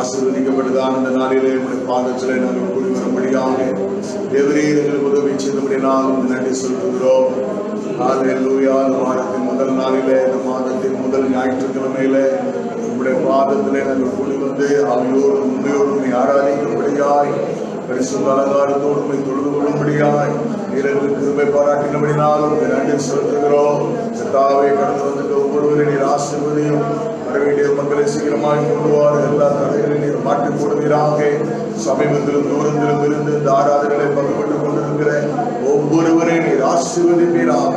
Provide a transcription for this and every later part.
ஆசீர்வதிக்கப்பட்டதான இந்த நாளிலே உடைய பாதத்திலே நாங்கள் கூடி வரும்படியாக தேவரீர் எங்களுக்கு உதவி செய்தபடினால் நன்றி செலுத்துகிறோம். ஹல்லேலூயா. இந்த வாரத்தின் முதல் நாளிலே, இந்த மாதத்தின் முதல் ஞாயிற்றுக்கிழமையிலே உடைய பாதத்திலே நாங்கள் கூடி வந்து அவையோடும் உண்மையோடும் ஆராதிக்கும்படியாய் பரிசுத்த அலங்காரத்தோடு தொழுது கொள்ளும்படியாய் நீரங்களுக்கு கிருபை பாராட்டினபடினாலும் நன்றி செலுத்துகிறோம். கர்த்தாவே, கடந்து வந்துட்டு ஒவ்வொருவரை நீர் ஆசீர்வதியும். வரவேண்டிய மக்களை சீக்கிரமாக கொண்டு வார எல்லா தடைகளையும் நீர் மாற்றி போடுவீராக. சமீபத்திலும் தூரத்திலும் இருந்து இந்த ஆராதனைகளை பங்குபட்டுக் கொண்டிருக்கிற ஒவ்வொருவரையும் நீர் ஆசீர்வதிப்பீராக.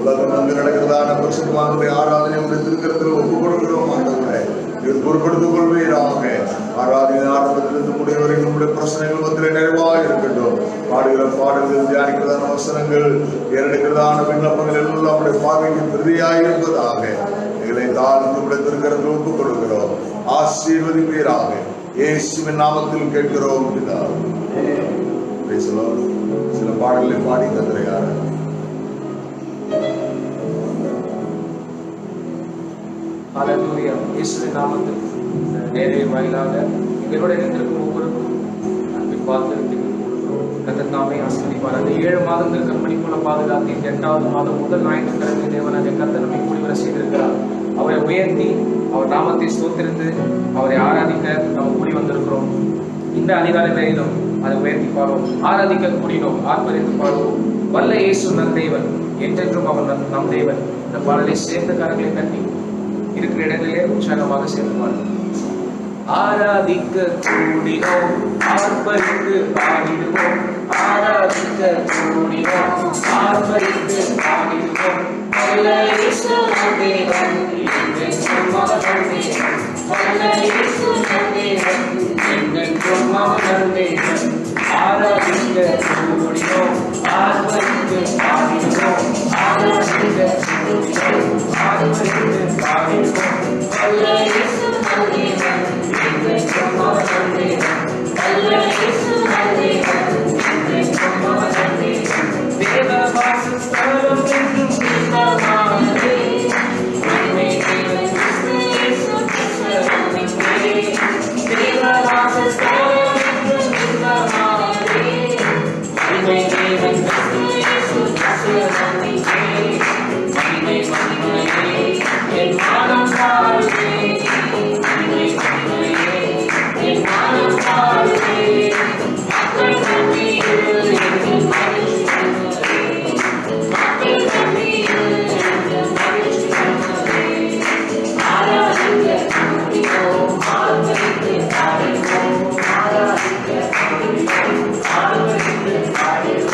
உலகம் அங்கு நடக்கிறதான பரிசுத்தமான ஆராதனை உடைய திருக்கரத்தில் ஒப்புக் கொடுக்கிறோம். ஆண்டவரே, நீர் பொறுப்படுத்திக் கொள்வீராக. ஆராதனை ஆரம்பத்திலிருந்து முடிவரை நம்முடைய பிரச்சனைகள் மத்தியிலே நிறைவாக இருக்கட்டும். பாடுகிற பாடல்கள், தியானிக்கிறதான வசனங்கள், ஏறெடுக்கிறதான விண்ணப்பங்கள் எல்லாம் நம்முடைய பார்வைக்கு பிரதியாக இருப்பதாக. எங்களை தாழ்ந்து திருக்கரத்தில் ஒப்புக் கொடுக்கிறோம். ஆசீர்வதிப்பீராக. இயேசுவின் நாமத்தில் கேட்கிறோம். சில பாடல்களை பாடி தந்திரையார். ஹல்லேலூயா. இயேசுவின் நாமத்தில் நேரே வாயிலாக எங்களோட இடத்திற்கும் ஒவ்வொருக்கும் அன்பின் வாழ்த்து கர்த்தர் தாமே ஆசீர்வதிப்பார். அந்த 7 மாதங்களுக்கு படிப்புள்ள பாதுகாத்து 8வது மாதம் முதல் ஞாயிற்றுக்கிழமை தேவனாகிய கர்த்தர் நம்மை கூடிவர செய்திருக்கிறார். அவரை உயர்த்தி அவர் நாமத்தை ஸ்தோத்திரித்து அவரை ஆராதிக்க நாம் கூடி வந்திருக்கிறோம். இந்த அதிகாலை வேளையிலும் அதை உயர்த்தி பாடுவோம். ஆராதிக்க கூடினோம், ஆர்ப்பரித்து பாடுவோம். வல்ல இயேசு நம் தேவன், என்றென்றும் அவர் நம் தேவன். இந்த பாடலை சேர்ந்த கரங்களை தட்டி இருக்கிற இடங்களிலே உற்சாகமாக சேர்ந்து பாடுவோம். ஆராதிக்க கூடினோம், ஆர்ப்பரித்து பாடிடுவோம். ஆராதிக்க கூடினோம், ஆர்ப்பரித்து பாடிடுவோம். வல்ல இயேசு நம் தேவன், என்றென்றும் அவர் நம் தேவன். வல்ல இயேசு நம் தேவன், என்றென்றும் அவர் நம் தேவன். ஆராதிக்க கூடினோம், ஆர்ப்பரித்து பாடிடுவோம். ஆராதிக்க கூடினோம், ஆர்ப்பரித்து பாடிடுவோம். வல்ல இயேசு நம் தேவன், என்றென்றும் அவர் நம் தேவன். வல்ல இயேசு நம் தேவன், என்றென்றும் அவர் நம் தேவன். தேவ வாசஸ்தலம் என்றும் தீர்க்கமானதே. மகிமை தேவன் கிறிஸ்து இயேசு கிறிஸ்துவே. தேவ வாசஸ்தலம் என்றும் தீர்க்கமானதே. மகிமை தேவன் கிறிஸ்து இயேசு கிறிஸ்துவே. மகிமை மகிமையே என் மானம் பாடுவே. மகிமை மகிமையே என் மானம் பாடுவே. மக்கள் நம்பியில் என்று மகிழ்ச்சியுள்ளதே. மக்கள் நம்பியில் என்று மகிழ்ச்சியுள்ளதே. ஆராதிக்க கூடினோம், ஆர்ப்பரித்து பாடினோம். ஆராதிக்க கூடினோம், ஆர்ப்பரித்து பாடினோம்.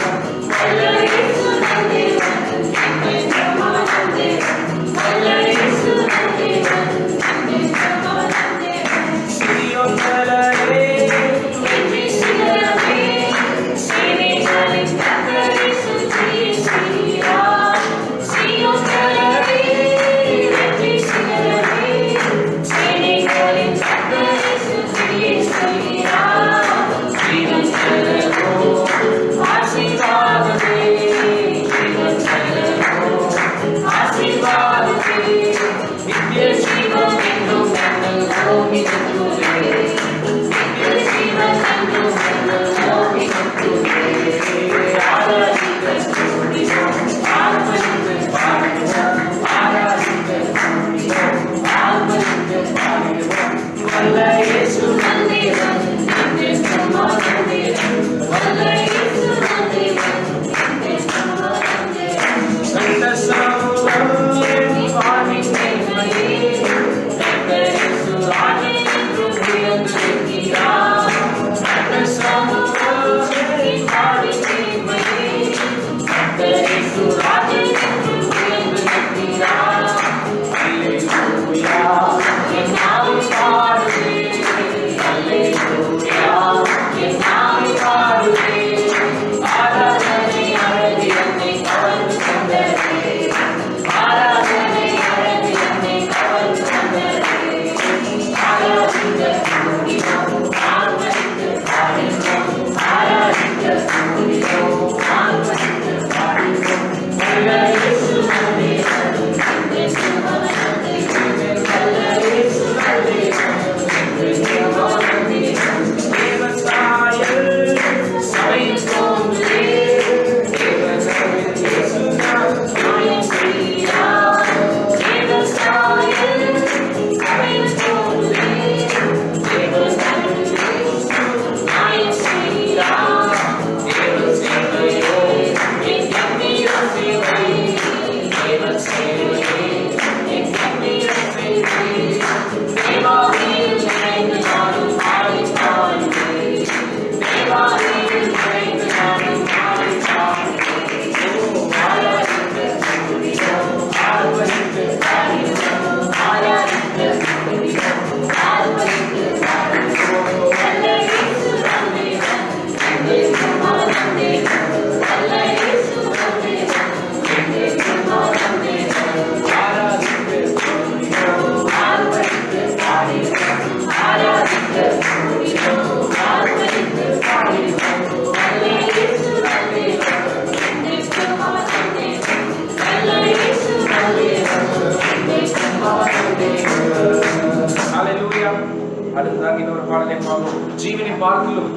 பார்க்கலும்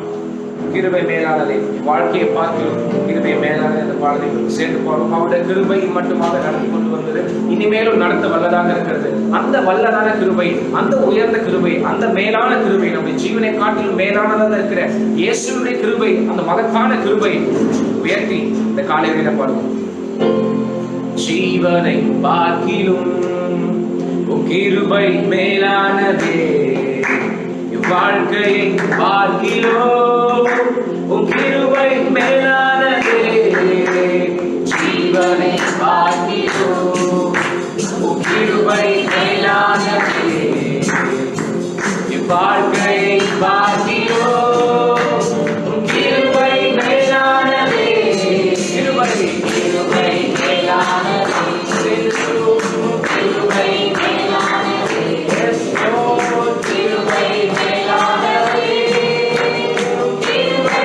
கிருபை மேலானதை, வாழ்க்கையை பார்க்கலும் கிருபை மேலான அந்த பாடலை சேர்ந்து போறோம். அவருடைய கிருபை மட்டுமாக நடத்தி கொண்டு வந்தது, இனிமேலும் நடத்த வல்லதாக இருக்கிறது. அந்த வல்லதான கிருபை, அந்த உயர்ந்த கிருபை, அந்த மேலான கிருபை, நம்முடைய ஜீவனை காட்டிலும் மேலானதாக இருக்கிற இயேசுவினுடைய கிருபை, அந்த மகத்தான கிருபை உயர்த்தி இந்த காலையில பாடுவோம். ஜீவனை பார்க்கிலும் கிருபை மேலானதே, வாழ்க்கையை பார்க்கிறோம் உன் கிருபை மேலானதே. ஜீவனை பார்க்கிறோம் உன் கிருபை மேலானதே, வாழ்க்கையை பார்க்கிறோம் உன் கிருபை மேலானதே. கிருபை கிருபை மேலானதே, கிருபை மேலானதே, கிருபை மேலானதே, கிருபை மேலானதே, கிருபை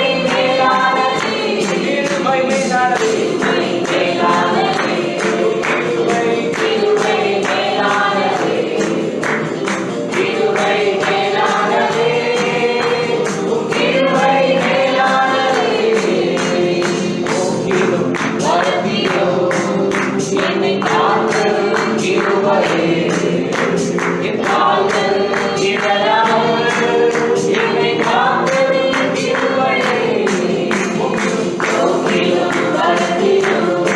மேலானதே, கிருபை கிருபை மேலானதே, கிருபை மேலானதே, கிருபை மேலானதே. போக்கிலும் வரத்திலும் என்னை காக்கும் கிருபையே, என் கால்கள் இடராமல் என்னை காக்கும் கிருபையே. போக்கிலும் வரத்திலும்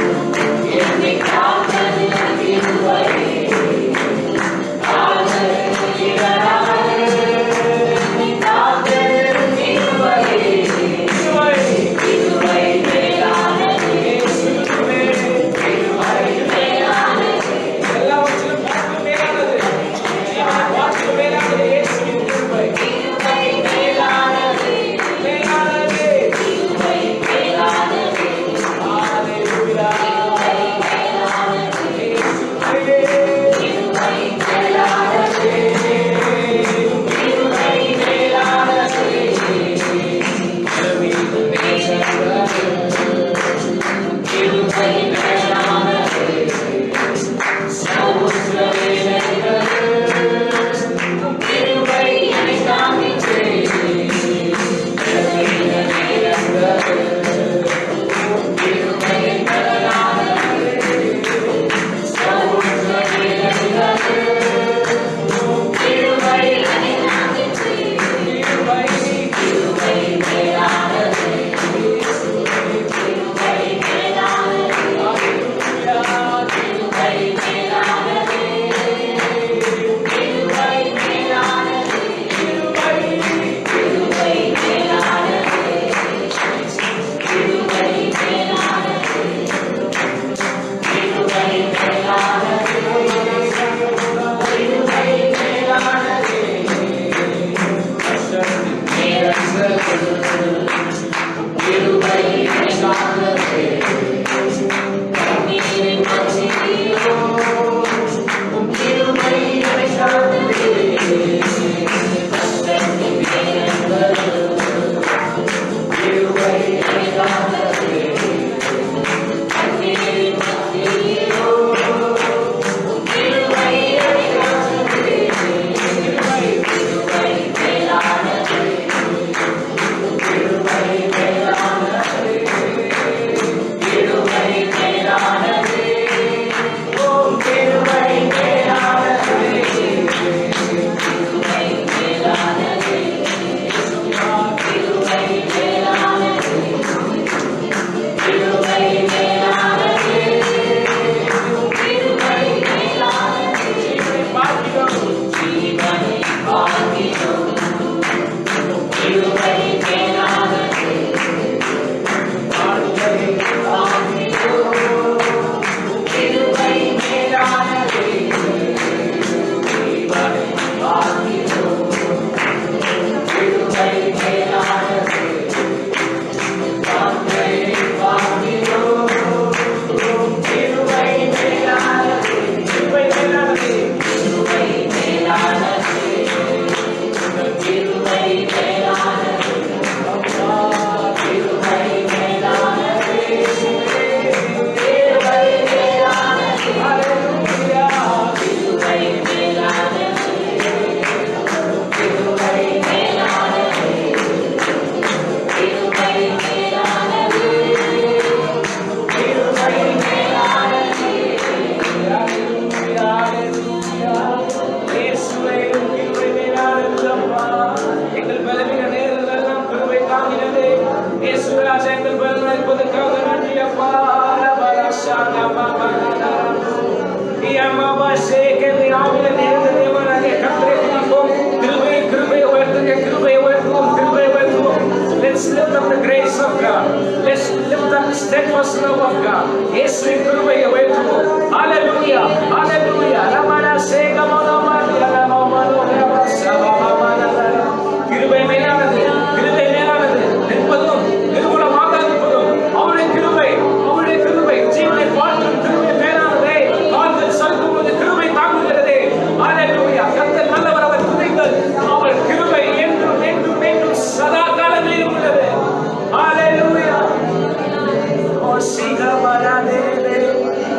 என்னை காக்கும் கிருபையே, கால்கள் இடராமல் என்னை காக்கும் கிருபையே. கிருபை மேலானதே, கிருபை மேலானதே, எல்லாவற்றிலும் பார்க்க மேலானது, பார்க்க மேலானது இயேசுவின் கிருபை. கிருபை மேலானதே, மேலானதே, கிருபை மேலானதே, ஹalleluya. கிருபை மேலானதே, கிருபை மேலானதே, கிருபை மேலானதே, சமுத்திர வேலைகள் கிருபை என்னை காண்பித்தே. கிருபை மேலானதே, சமுத்திர வேலைகள் கிருபை என்னை காண்பித்தே. கிருபை கிருபை மேலானதே, கிருபை மேலானதே, ஹalleluya. கிருபை மேலானதே, கிருபை மேலானதே, கிருபை கிருபை மேலானதே, கிருபை மேலானதே, கிருபை மேலானதே, கிருபை மேலானதே. கஷ்டத்தின் நேரங்கள் கிருபை மேலானதே, கண்ணீரின் மத்தியிலும் கிருபை மேலானதே. கஷ்டத்தின் நேரங்கள் கிருபை மேலானதே, கண்ணீரின் மத்தியிலும் கிருபை மேலானதே. கிருபை கிருபை மேலானதே, கிருபை மேலானதே, கிருபை மேலானதே, ஓம் கிருபை மேலானதே, கிருபை மேலானதே, கிருபை மேலானதே, கிருபை மேலானதே, கிருபை மேலானதே. ஜீவனை பார்க்கிறோம் கிருபை மேலானதே, வாழ்க்கையை பார்க்கிறோம் கிருபை மேலானதே, ஜீவனை பார்க்கிறோம் கிருபை மேலானதே, வாழ்க்கையை பார்க்கிறோம் கிருபை மேலானதே, கிருபை மேலானதே, கிருபை மேலானதே, கிருபை மேலானதே, கிருபை மேலானதே, ஆவியில நிறைந்த தேவனாகிய கர்த்தரை துதிப்போம். கிருபை கிருபை உயர்த்துங்க, கிருபை உயர்த்துவோம், கிருபை உயர்த்துவோம். Let's lift up the grace of God. Let's lift up the steadfast love of God. இயேசுவின் கிருபையை உயர்த்துவோம். Hallelujah, hallelujah. ரமணா சேகமனோமா லலமமனோரம சபமமனர. கிருபை மேலானது, கிருபை மேலானது என்பதும் நிர்மூலமாக இருப்பதும் அவருடைய கிருபை, அவருடைய கிருபை ஜீவனை வாழ்த்தும் கிருபை மேலானதே. கால்கள் சறுக்கும் போது கிருபை தாங்குகிறதே. ஹalleluya. கர்த்தர் நல்லவர், அவர் துதிங்கள். அவர் கிருபை என்றும் என்றும் என்றும் சதா காலங்களிலும் உள்ளது. ஹalleluya. ஓ சிகமனதே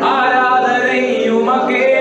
ஆராதனை உமக்கே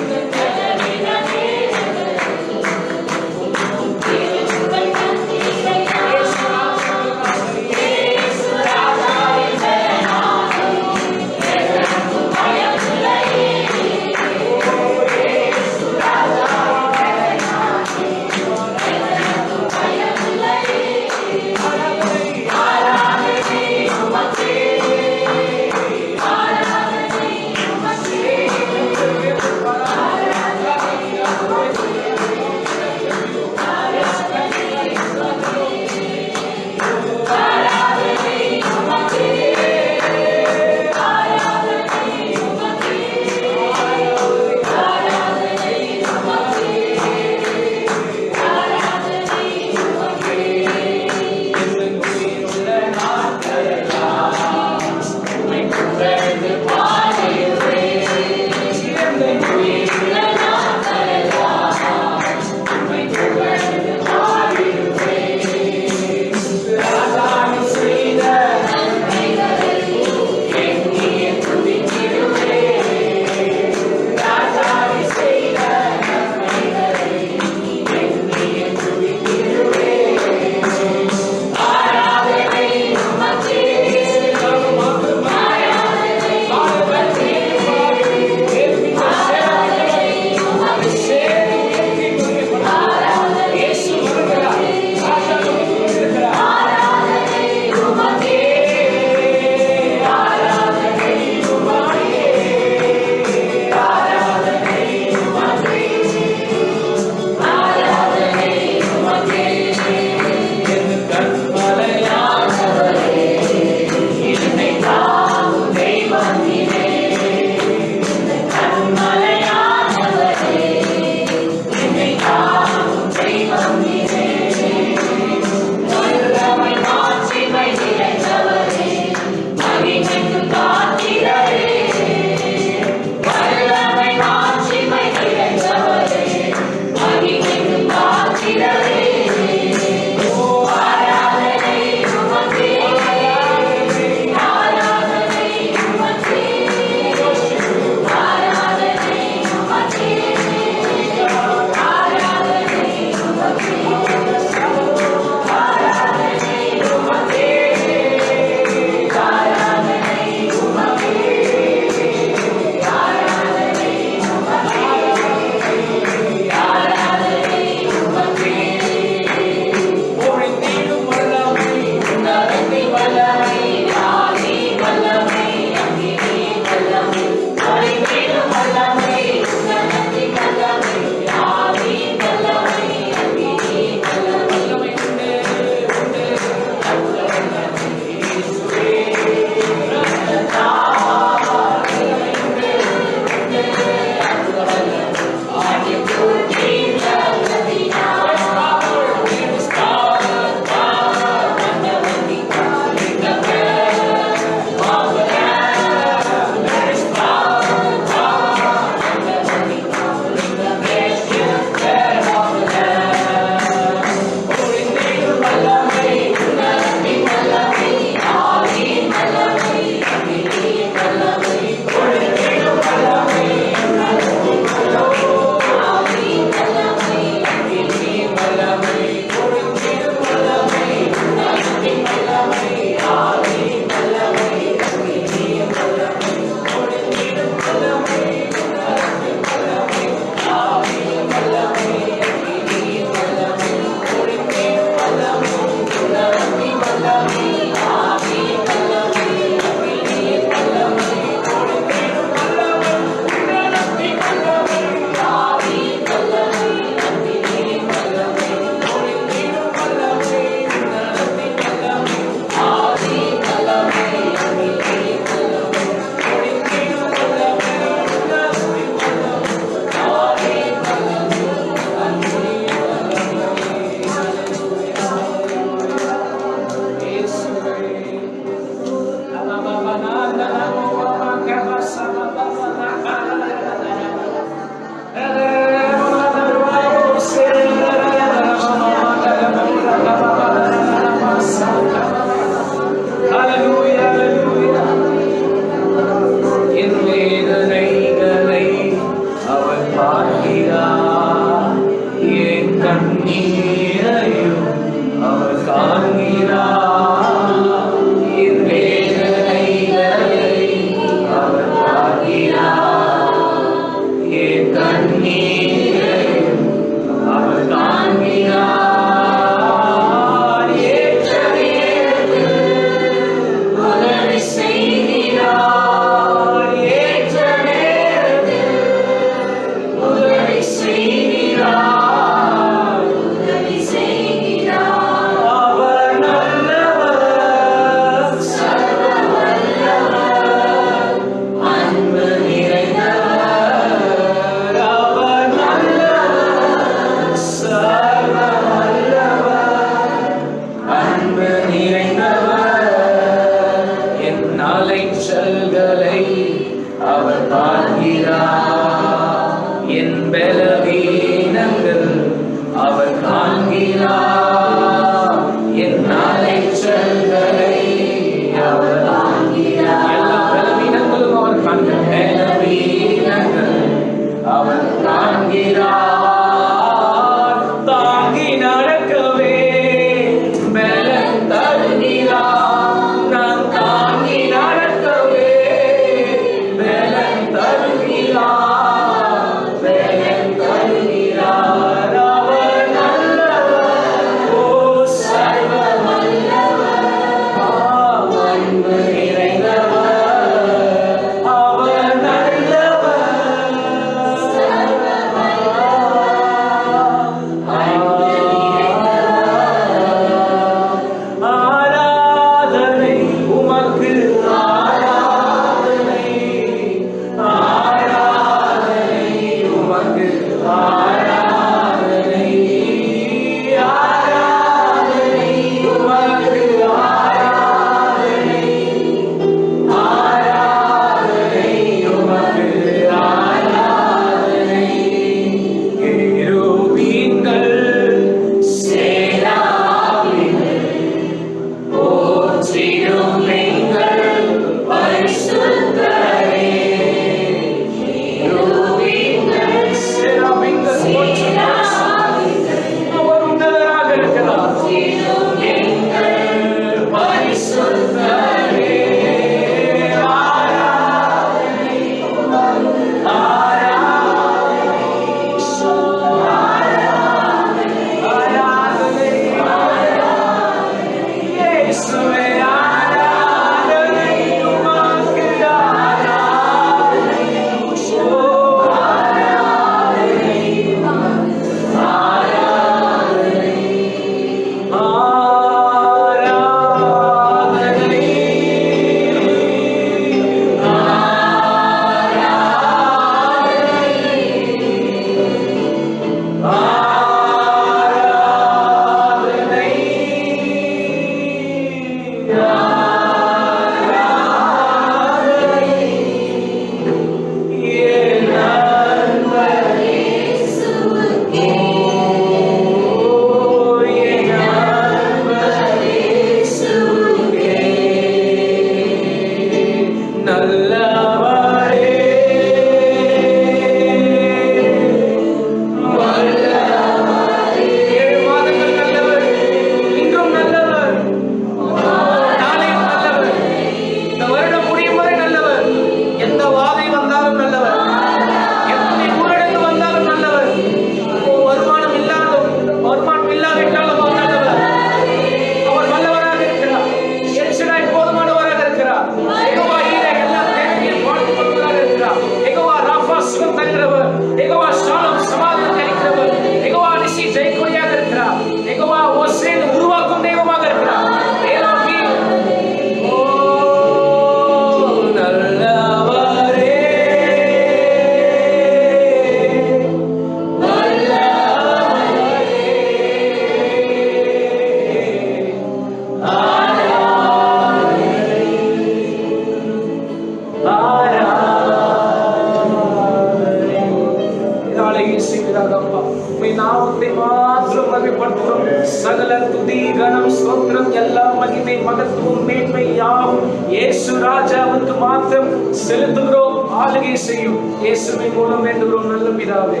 துதிக்கிறோம், ஸ்தோத்திரம். எல்லா மகிமை, மகத்துவம், மேன்மை யாவும் இயேசு ராஜாவுக்கு மாத்திரம் செலுத்துகிறோம். ஆளுகை செய்யும் இயேசுவின் மூலம் வேண்டுகிறோம் நல்ல பிதாவே.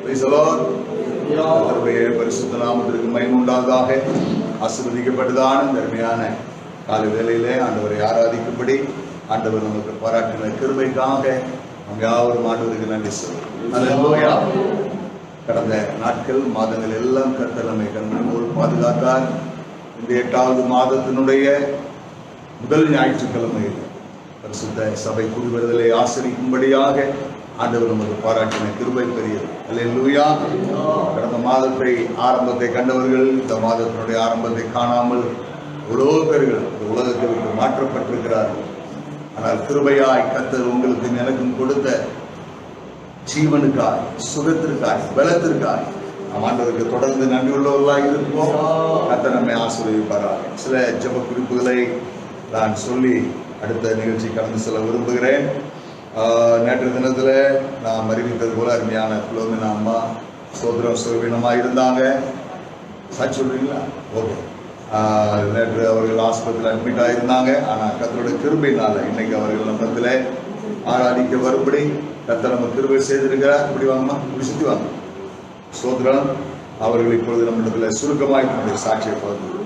Praise the Lord. கர்த்தருடைய பரிசுத்த நாமத்திற்கு மகிமை உண்டாவதாக. ஆசீர்வதிக்கப்பட்டதான தர்மையான காலை வேளையிலே ஆண்டவரை ஆராதிக்கும்படி ஆண்டவர் நமக்கு பாராட்டின கிருபைக்காக நாம் யாவரும் ஆண்டவருக்கு நன்றி சொல்லுவோம். அல்லேலூயா. கடந்த நாட்கள் மாதங்கள் எல்லாம் கர்த்தர் நம்மை கண்மணியோடு பாதுகாத்தார். இந்த 8வது மாதத்தினுடைய முதல் ஞாயிற்றுக்கிழமையில் பரிசுத்த சபை கூடுவதிலே ஆசரிக்கும்படியாக ஆண்டவர் நமக்கு பாராட்டின கிருபை பெரியது. அல்லேலூயா. கடந்த மாதத்தை ஆரம்பத்தை கண்டவர்கள் இந்த மாதத்தினுடைய ஆரம்பத்தை காணாமல் எவ்வளோ பேர்கள் இந்த உலகத்தை விட்டு மாற்றப்பட்டிருக்கிறார்கள். ஆனால் கிருபையாய் கர்த்தர் உங்களுக்கு எனக்கும் கொடுத்த ஜீவனுக்காய், சுகத்திற்காய், பலத்திற்காய் நாம் ஆண்டவருக்கு தொடர்ந்து நன்றியுள்ளவர்களாக இருப்போம். கர்த்தர் நம்மை ஆசீர்வதிப்பாராக. சில ஜெப குறிப்புகளை நான் சொல்லி அடுத்த நிகழ்ச்சி கடந்து செல்ல விரும்புகிறேன். நேற்று தினத்தில் நாம் அறிவித்தது போல அருமையான புலோமினா அம்மா சோதரம் சுகவீனமாக இருந்தாங்க. சாட்சி சொல்றீங்களா? ஓகே. நேற்று அவர்கள் ஆஸ்பத்திரியில் அட்மிட் ஆகியிருந்தாங்க. ஆனால் கர்த்தருடைய கிருபையினால இன்னைக்கு அவர்கள் நம்மத்தில் ஆராதிக்க வரும்படி கர்த்தர் நம்ம கிருபை செய்திருக்கிறார். இப்படி வாங்கம்மா, இப்படி சுற்றி வாங்க. சோதரம் அவர்கள் இப்பொழுது நம்மிடத்தில் சுருக்கமாக நம்முடைய சாட்சியை பகிர்ந்து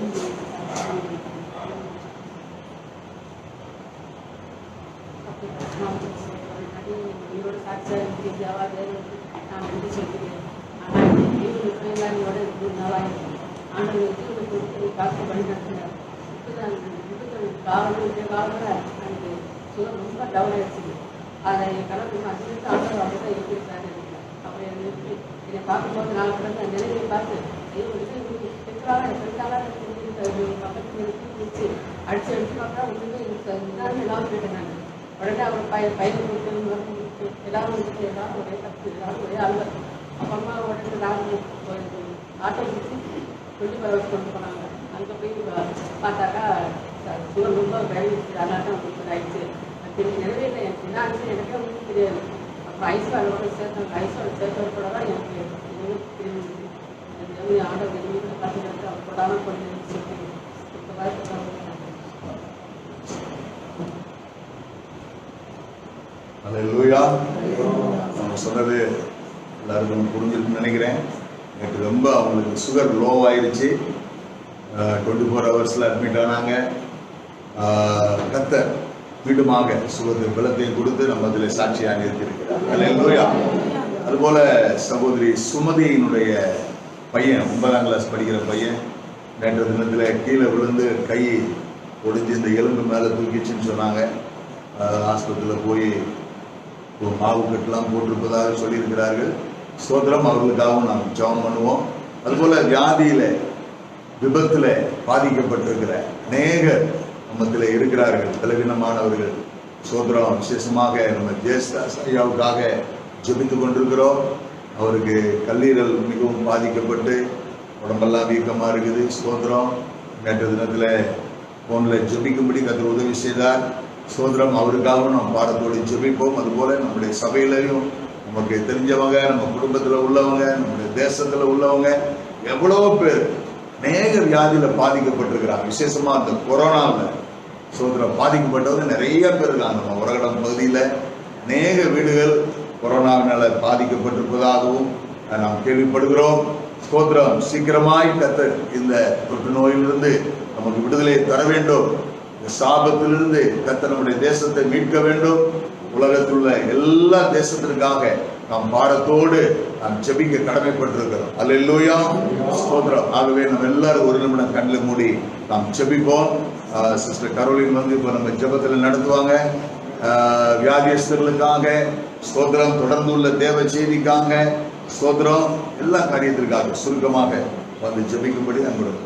ரொம்ப டவுன் ஆயிடுச்சு. அதை என் கணக்கு அதிகமாக ஆண்டவர் அப்படிதான் இருக்கிறாரு. அப்புறம் என்னை பார்க்கும்போது நான் கூட அந்த நிலையை பார்த்து பக்கத்து வச்சு அடிச்சு அடிச்சு அப்புறம் ஒன்றுமே எல்லாரும் எல்லாரும் போயிட்டேன். நான் உடனே அவர் பையன் கொடுத்து எல்லாரும் வந்துட்டு எல்லாரும் ஒரே தப்பு, எல்லாரும் ஒரே அழுவ. அப்புறமா உடனே நாங்கள் ஆட்டோ கொடுத்து சொல்லி கொண்டு போனாங்க. அங்கே போய் பார்த்தாக்கா சுகர் ரொம்ப வேலைச்சு. அதனால தான் உங்களுக்கு ஆயிடுச்சு. திரும்பி நிறைவேற்ற எனக்கு என்ன ஆச்சு எனக்கே ஒன்றும் தெரியாது. அப்புறம் ஐஸ்வாலோட சேர்த்தாங்க. ஐஸ்வால் சேர்த்தவர் கூட தான் எனக்கு திரும்பி ஆண்டவர் வீட்டில் பார்த்துக்கிட்டு அவர் போடாமல் கொஞ்சம் சொல்லி அல்லேலூயா. நம்ம சொன்னது எல்லாருக்கும் புரிஞ்சிருக்குன்னு நினைக்கிறேன். எனக்கு ரொம்ப அவங்களுக்கு சுகர் லோ ஆயிடுச்சு. 24 ஹவர்ஸில் அட்மிட் ஆனாங்க. கர்த்தர் வீடுமாக சுகத்தை பலத்தை கொடுத்து நம்ம அதில் சாட்சியாக இருக்கிறார். அல்லேலூயா. அதுபோல சகோதரி சுமதியினுடைய பையன் 9ஆம் கிளாஸ் படிக்கிற பையன் நேற்று தினத்தில் கீழே விழுந்து கை ஒடிஞ்சு இந்த எலும்பு மேலே தூக்கிச்சுன்னு சொன்னாங்க. ஆஸ்பத்திரியில் போய் மாவு கட்டெல்லாம் போட்டிருப்பதாக சொல்லியிருக்கிறார்கள். ஸ்தோத்திரம். அவர்களுக்காகவும் நாம் ஜெபம் பண்ணுவோம். அதுபோல வியாதியில் விபத்தில் பாதிக்கப்பட்டிருக்கிற அநேகர் நம்மத்தில் இருக்கிறார்கள், பலவீனமானவர்கள். ஸ்தோத்திரம். விசேஷமாக நம்ம ஜேஸ்தாஸ் ஐயாவுக்காக ஜெபித்து கொண்டிருக்கிறோம். அவருக்கு கல்லீரல் மிகவும் பாதிக்கப்பட்டு உடம்பெல்லாம் வீக்கமாக இருக்குது. ஸ்தோத்திரம். நேற்று தினத்தில் ஃபோனில் ஜெபிக்கும்படி கர்த்தர் உதவி செய்தார். ஸ்தோத்திரம். அவருக்காகவும் நாம் பாடத்தோடு ஜெபிப்போம். அதுபோல் நம்முடைய சபையிலையும் நமக்கு தெரிஞ்சவங்க, நம்ம குடும்பத்தில் உள்ளவங்க, நம்முடைய தேசத்தில் உள்ளவங்க எவ்வளோ பேர் அநேக வியாதியில் பாதிக்கப்பட்டிருக்கிறாங்க. விசேஷமாக அந்த கொரோனாவில் ஸ்தோத்திரம் பாதிக்கப்பட்டவங்க நிறைய பேர் இருக்காங்க. நம்ம உரகடம் பகுதியில் அநேக வீடுகள் கொரோனாவினால பாதிக்கப்பட்டிருப்பதாகவும் நாம் கேள்விப்படுகிறோம். ஸ்தோத்திரம். சீக்கிரமாய் கர்த்தர் இந்த தொற்று நோயிலிருந்து நமக்கு விடுதலை தர வேண்டும். இந்த சாபத்திலிருந்து கர்த்தர் நம்முடைய தேசத்தை மீட்க வேண்டும். உலகத்தில் உள்ள எல்லா தேசத்திற்காக நாம் பாடத்தோடு நாம் ஜெபிக்க கடமைப்பட்டிருக்கிறோம். அல்லேலூயா. ஸ்தோத்திரம். ஆகவே நம்ம எல்லாரும் ஒரு நிமிடம் கண்ணில் மூடி நாம் ஜெபிப்போம். சிஸ்டர் கரோலின் வந்து இப்போ நம்ம ஜெபத்தில் நடத்துவாங்க. வியாதியஸ்தர்களுக்காக ஸ்தோத்திரம், தொடர்ந்து உள்ள தேவ செய்திக்காக ஸ்தோத்திரம், எல்லா காரியத்திற்காக சுருக்கமாக வந்து ஜெபிக்கும்படி நம்மளும்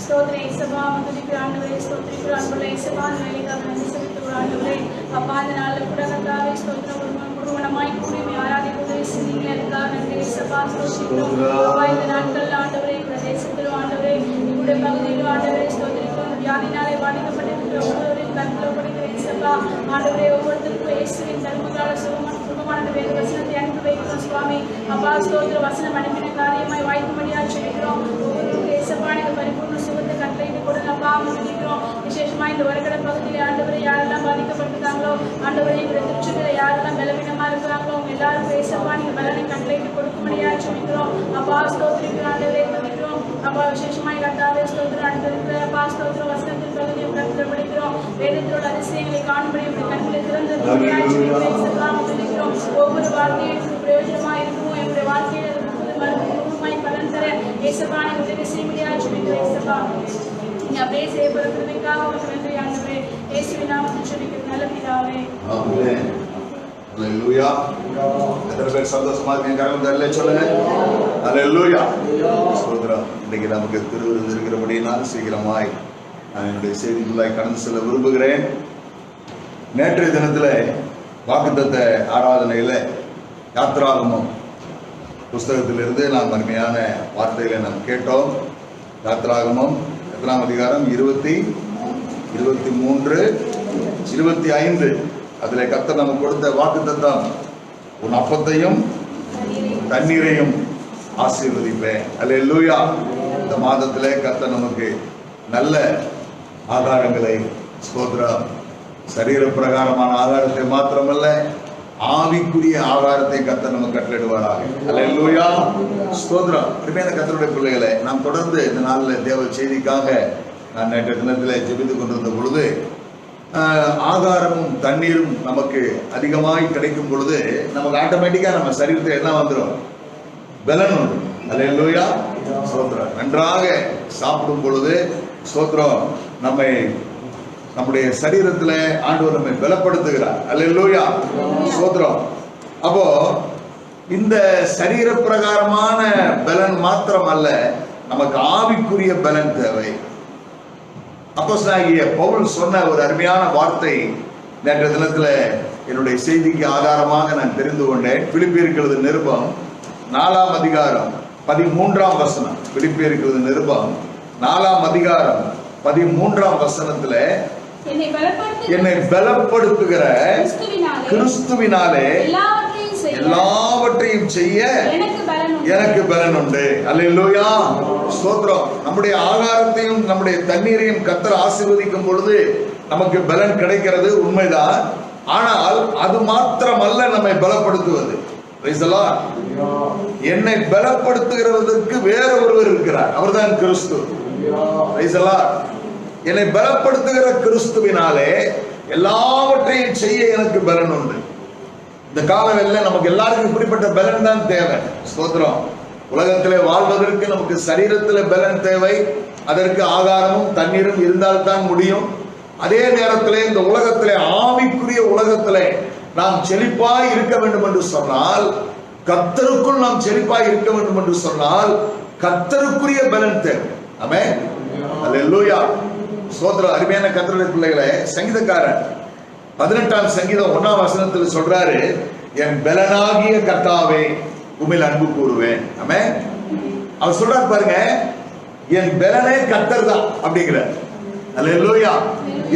स्तोत्र सभा मधुरी आंडवरे स्तोत्र आंडवरे सभा नैलिका नंदिसवितु आंडवरे अपादनाल कुड़ा कतावे स्तोत्र गुरुवणमाई कुड़ी में आराधिकुदे सिंगिंग अलका नंदे सभा स्तोत्र वायदनांकल आंडवरे प्रदेशत्तु आंडवरे इवुडे पगुदिलु आंडवरे स्तोत्र व्याधिनाले बाधिकपट्टिरुक्किற ஒவ்வொருவரின் கண்ணிலோ படுகிற சபா ஆண்டவரே ஒவ்வொருத்தருக்கும் இயேசுவின் தர்மகால சுகமான குடும்பமான வேத வசனத்தை அனுப்பி வைக்கிறோம் சுவாமி. அப்பா ஸ்தோத்திர வசனம் அனுப்பின காரியமாய் வாய்க்கும்படியா ஜெபிக்கிறோம். ஒவ்வொருவருக்கு இயேசப்பா நீங்க பரிபூர்ண சுகத்தை கட்டளையிட்டு கொடுங்க அப்பா. ஜெபிக்கிறோம் விசேஷமா இந்த வருகட பகுதியில் ஆண்டவரை யாரெல்லாம் பாதிக்கப்பட்டிருக்காங்களோ, ஆண்டவரை எங்களுடைய திருச்சிகளை யாரெல்லாம் பலவீனமா இருக்கிறாங்களோ அவங்க எல்லாரும் இயேசப்பா நீங்க பலனை கட்டளையிட்டு கொடுக்கும்படியா ஜெபிக்கிறோம். அப்பா ஸ்தோத்திரிக்கிறோம் ஆண்டவரை துதிக்கிறோம். அப்பா விசேஷமாய் கர்த்தாவே ஸ்தோத்திரம் அடுத்திருக்கிற அப்பா ஸ்தோத்திர வசனத்தின் பகுதியை கருத்தில் படிக்கிறோம். வேதத்தோட அதிசயங்களை காணும்படி உங்களுடைய கண்களை திறந்து துதிக்கிறோம். ஒவ்வொரு வார்த்தையும் பிரயோஜனமா இருக்கும். எங்களுடைய வாழ்க்கையில மறுபடியும் பலன் தர இயேசப்பா நீங்க உதவி செய்யும்படியா ஜெபிக்கிறோம். இயேசப்பா நீங்க அப்படியே செய்யப்படுற கிருபைக்காக உங்களுக்கு நன்றி ஆண்டவரே. இயேசுவின் நாமத்தில் ஜெபிக்கிறோம் நல்ல பிதாவே. ஆமென். ஹalleluya. எத்தனை பேர் சந்தோஷமா இருக்கீங்க? கரங்களை தள்ளி சொல்லுங்க. ஹalleluya. ஸ்தோத்திரம். இன்னைக்கு நமக்கு திருவிருந்து இருக்கிறபடியால் சீக்கிரமாய் நான் என்னுடைய செய்திக்குள்ளாய் கடந்து செல்ல விரும்புகிறேன். நேற்றைய தினத்தில் வாக்குத்தத்த ஆராதனையில யாத்ராகமம் புஸ்தகத்திலிருந்து நாம் அருமையான வார்த்தைகளை நாம் கேட்டோம். யாத்ராகமம் எத்தனாம் அதிகாரம்? 23, 25. அதில் கர்த்தர் நமக்கு கொடுத்த வாக்குத்தத்தம், உன் அப்பத்தையும் தண்ணீரையும் ஆசீர்வதிப்பேன். அல்லேலூயா. இந்த மாதத்திலே கர்த்தர் நமக்கு நல்ல ஆகாரங்களை, ஸ்தோத்திரம், சரீர பிரகாரமான ஆகாரத்தை மாத்திரமல்ல ஆவிக்குரிய ஆகாரத்தை கர்த்தர் நமக்கு கட்டளையிடுவாராக. அல்லேலூயா. ஸ்தோத்திரம். அருமையான கர்த்தருடைய பிள்ளைகளை, நாம் தொடர்ந்து இந்த நாளில் தேவ செய்திக்காக நான் நேற்றைய தினத்தில் ஜெபித்துக் கொண்டிருந்த பொழுது ஆகாரமும் தண்ணீரும் நமக்கு அதிகமாய் கிடைக்கும் பொழுது நமக்கு ஆட்டோமேட்டிக்காக நம்ம சரீரத்தில் என்ன வந்துடும்? பலன் உண்டு. அல்லேலூயா. ஸ்தோத்திரம். நன்றாக சாப்பிடும் பொழுது ஸ்தோத்திரம் நம்முடைய சரீரத்தில் ஆண்டவர் நம்மை பலப்படுத்துகிறார். அல்லேலூயா. ஸ்தோத்திரம். அப்போ இந்த சரீர பிரகாரமான பலன் மாத்திரம் அல்ல, நமக்கு ஆவிக்குரிய பலன் தேவை. அப்போஸ்தலனாகிய பவுல் சொன்ன ஒரு அருமையான வார்த்தை நேற்றைய தினத்தில் என்னுடைய செய்திக்கு ஆதாரமாக நான் தெரிந்து கொண்டேன். பிலிப்பியருக்கு நிருபம் 4ஆம் அதிகாரம் 13ஆம் வசனம். பிலிப்பியருக்கு நிருபம் 4ஆம் அதிகாரம் 13ஆம் வசனத்துல என்னை பலப்படுத்துகிற கிறிஸ்துவினாலே எல்லாவற்றையும் செய்ய எனக்கு பலன் உண்டு. அல்லேலூயா. ஸ்தோத்திரம். நம்முடைய ஆகாரத்தையும் நம்முடைய தண்ணீரையும் கர்த்தர் ஆசீர்வதிக்கும் பொழுது நமக்கு பலன் கிடைக்கிறது, உண்மைதான். ஆனால் அது மாத்திரமல்ல நம்மை பலப்படுத்துவது. என்னை பலப்படுத்துகிறதற்கு வேற ஒருவர் இருக்கிறார், அவர்தான் கிறிஸ்து. என்னை பலப்படுத்துகிற கிறிஸ்துவினாலே எல்லாவற்றையும் செய்ய எனக்கு பலன் உண்டு. இந்த காலவெளியில் நமக்கு எல்லாருக்கும் இப்படிப்பட்ட பலன் தான் தேவை. ஸ்தோத்திரம். உலகத்திலே வாழ்வதற்கு நமக்கு சரீரத்தில் பலன் தேவை. அதற்கு ஆகாரமும் தண்ணீரும் இருந்தால்தான் முடியும். அதே நேரத்திலே இந்த உலகத்திலே, ஆவிக்குரிய உலகத்திலே நாம் செழிப்பாய் இருக்க வேண்டும் என்று சொன்னால், கர்த்தருக்குள் நாம் செழிப்பாய் இருக்க வேண்டும் என்று சொன்னால் கர்த்தருக்குரிய பலன் தேவை. ஆமென். அல்லேலூயா. ஸ்தோத்திரம். அருமையான கர்த்தருடைய பிள்ளைகளே, சங்கீதக்காரன் 18ஆம் சங்கீதம் 1ஆம் வசனத்தில் சொல்றாரு, என் பலனாகிய கர்த்தாவே உம்மில் அன்பு கூறுவேன். ஆமென். அவர் சொல்றாரு பாருங்க, என் பலனே கர்த்தர் தான் அப்படிங்கிறார். அல்லேலூயா.